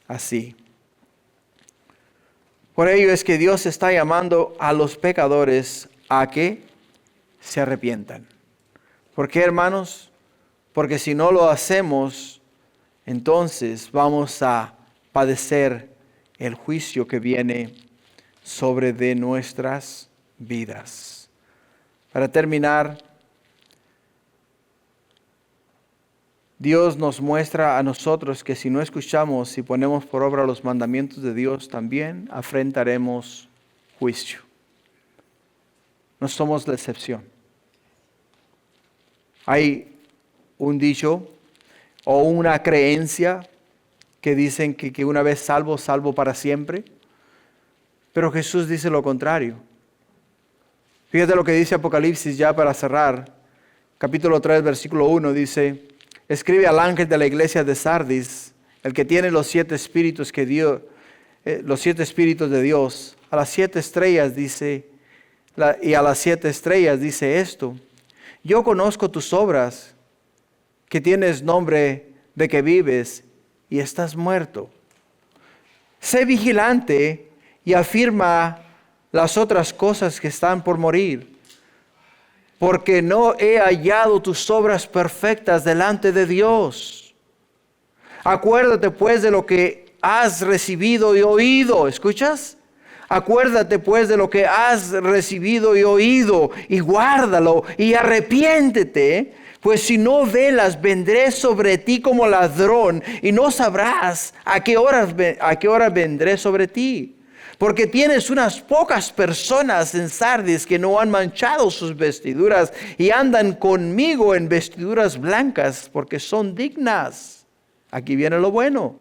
así. Por ello es que Dios está llamando a los pecadores a que se arrepientan. ¿Por qué, hermanos? Porque si no lo hacemos, entonces vamos a padecer el juicio que viene sobre de nuestras vidas. Para terminar, Dios nos muestra a nosotros que si no escuchamos y ponemos por obra los mandamientos de Dios, también afrontaremos juicio. No somos la excepción. Hay un dicho o una creencia que dicen que una vez salvo, salvo para siempre. Pero Jesús dice lo contrario. Fíjate lo que dice Apocalipsis ya para cerrar. Capítulo 3, versículo 1 dice: escribe al ángel de la iglesia de Sardis, el que tiene los 7 espíritus que dio, los 7 espíritus de Dios. A las 7 estrellas dice, y a las 7 estrellas dice esto: yo conozco tus obras, que tienes nombre de que vives y estás muerto. Sé vigilante y afirma las otras cosas que están por morir, porque no he hallado tus obras perfectas delante de Dios. Acuérdate pues de lo que has recibido y oído. ¿Escuchas? Acuérdate pues de lo que has recibido y oído, y guárdalo y arrepiéntete, pues si no velas, vendré sobre ti como ladrón, y no sabrás a qué hora vendré sobre ti. Porque tienes unas pocas personas en Sardis que no han manchado sus vestiduras y andan conmigo en vestiduras blancas, porque son dignas. Aquí viene lo bueno.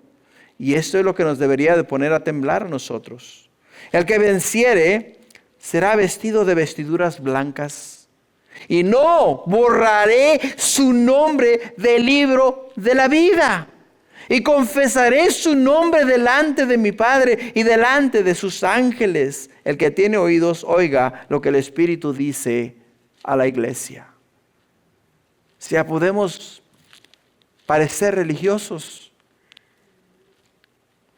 Y esto es lo que nos debería de poner a temblar a nosotros. El que venciere será vestido de vestiduras blancas, y no borraré su nombre del libro de la vida. Y confesaré su nombre delante de mi Padre y delante de sus ángeles. El que tiene oídos, oiga lo que el Espíritu dice a la iglesia. Si ya podemos parecer religiosos,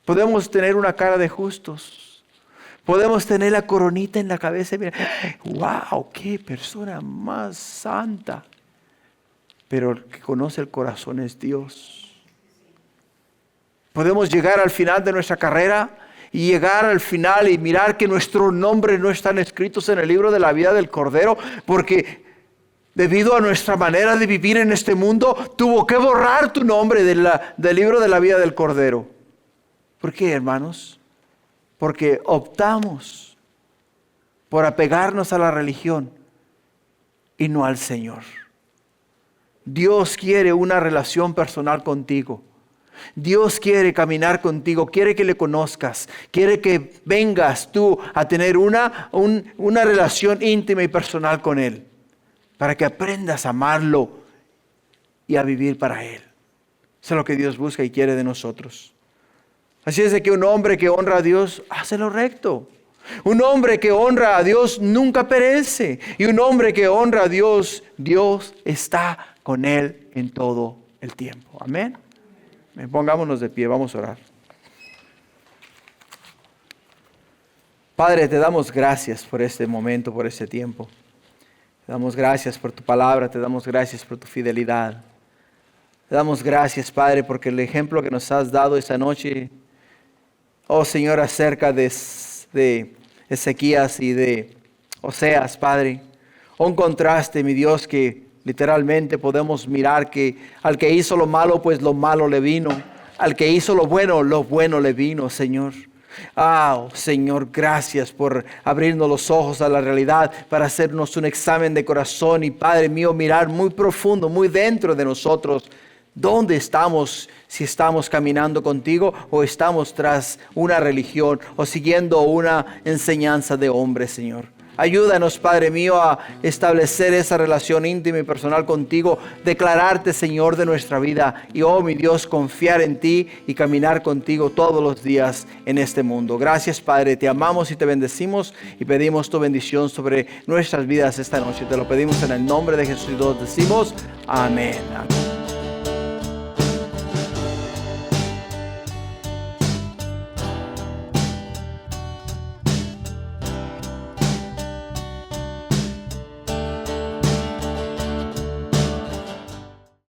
podemos tener una cara de justos, podemos tener la coronita en la cabeza y mirar, wow, qué persona más santa. Pero el que conoce el corazón es Dios. Podemos llegar al final de nuestra carrera y llegar al final y mirar que nuestros nombres no están escritos en el libro de la vida del Cordero, porque debido a nuestra manera de vivir en este mundo, tuvo que borrar tu nombre del libro de la vida del Cordero. ¿Por qué, hermanos? Porque optamos por apegarnos a la religión y no al Señor. Dios quiere una relación personal contigo. Dios quiere caminar contigo, quiere que le conozcas, quiere que vengas tú a tener una relación íntima y personal con Él, para que aprendas a amarlo y a vivir para Él. Eso es lo que Dios busca y quiere de nosotros. Así es de que un hombre que honra a Dios hace lo recto. Un hombre que honra a Dios nunca perece. Y un hombre que honra a Dios, Dios está con él en todo el tiempo. Amén. Pongámonos de pie, vamos a orar. Padre, te damos gracias por este momento, por este tiempo. Te damos gracias por tu palabra, te damos gracias por tu fidelidad. Te damos gracias, Padre, porque el ejemplo que nos has dado esta noche, oh Señor, acerca de Ezequías y de Oseas, Padre, un contraste, mi Dios, que literalmente podemos mirar que al que hizo lo malo, pues lo malo le vino. Al que hizo lo bueno le vino, Señor. Señor, gracias por abrirnos los ojos a la realidad para hacernos un examen de corazón y, Padre mío, mirar muy profundo, muy dentro de nosotros. ¿Dónde estamos? Si estamos caminando contigo o estamos tras una religión o siguiendo una enseñanza de hombres, Señor. Ayúdanos, Padre mío, a establecer esa relación íntima y personal contigo, declararte Señor de nuestra vida y, oh mi Dios, confiar en ti y caminar contigo todos los días en este mundo. Gracias, Padre, te amamos y te bendecimos y pedimos tu bendición sobre nuestras vidas esta noche. Te lo pedimos en el nombre de Jesús y todos decimos amén. Amén.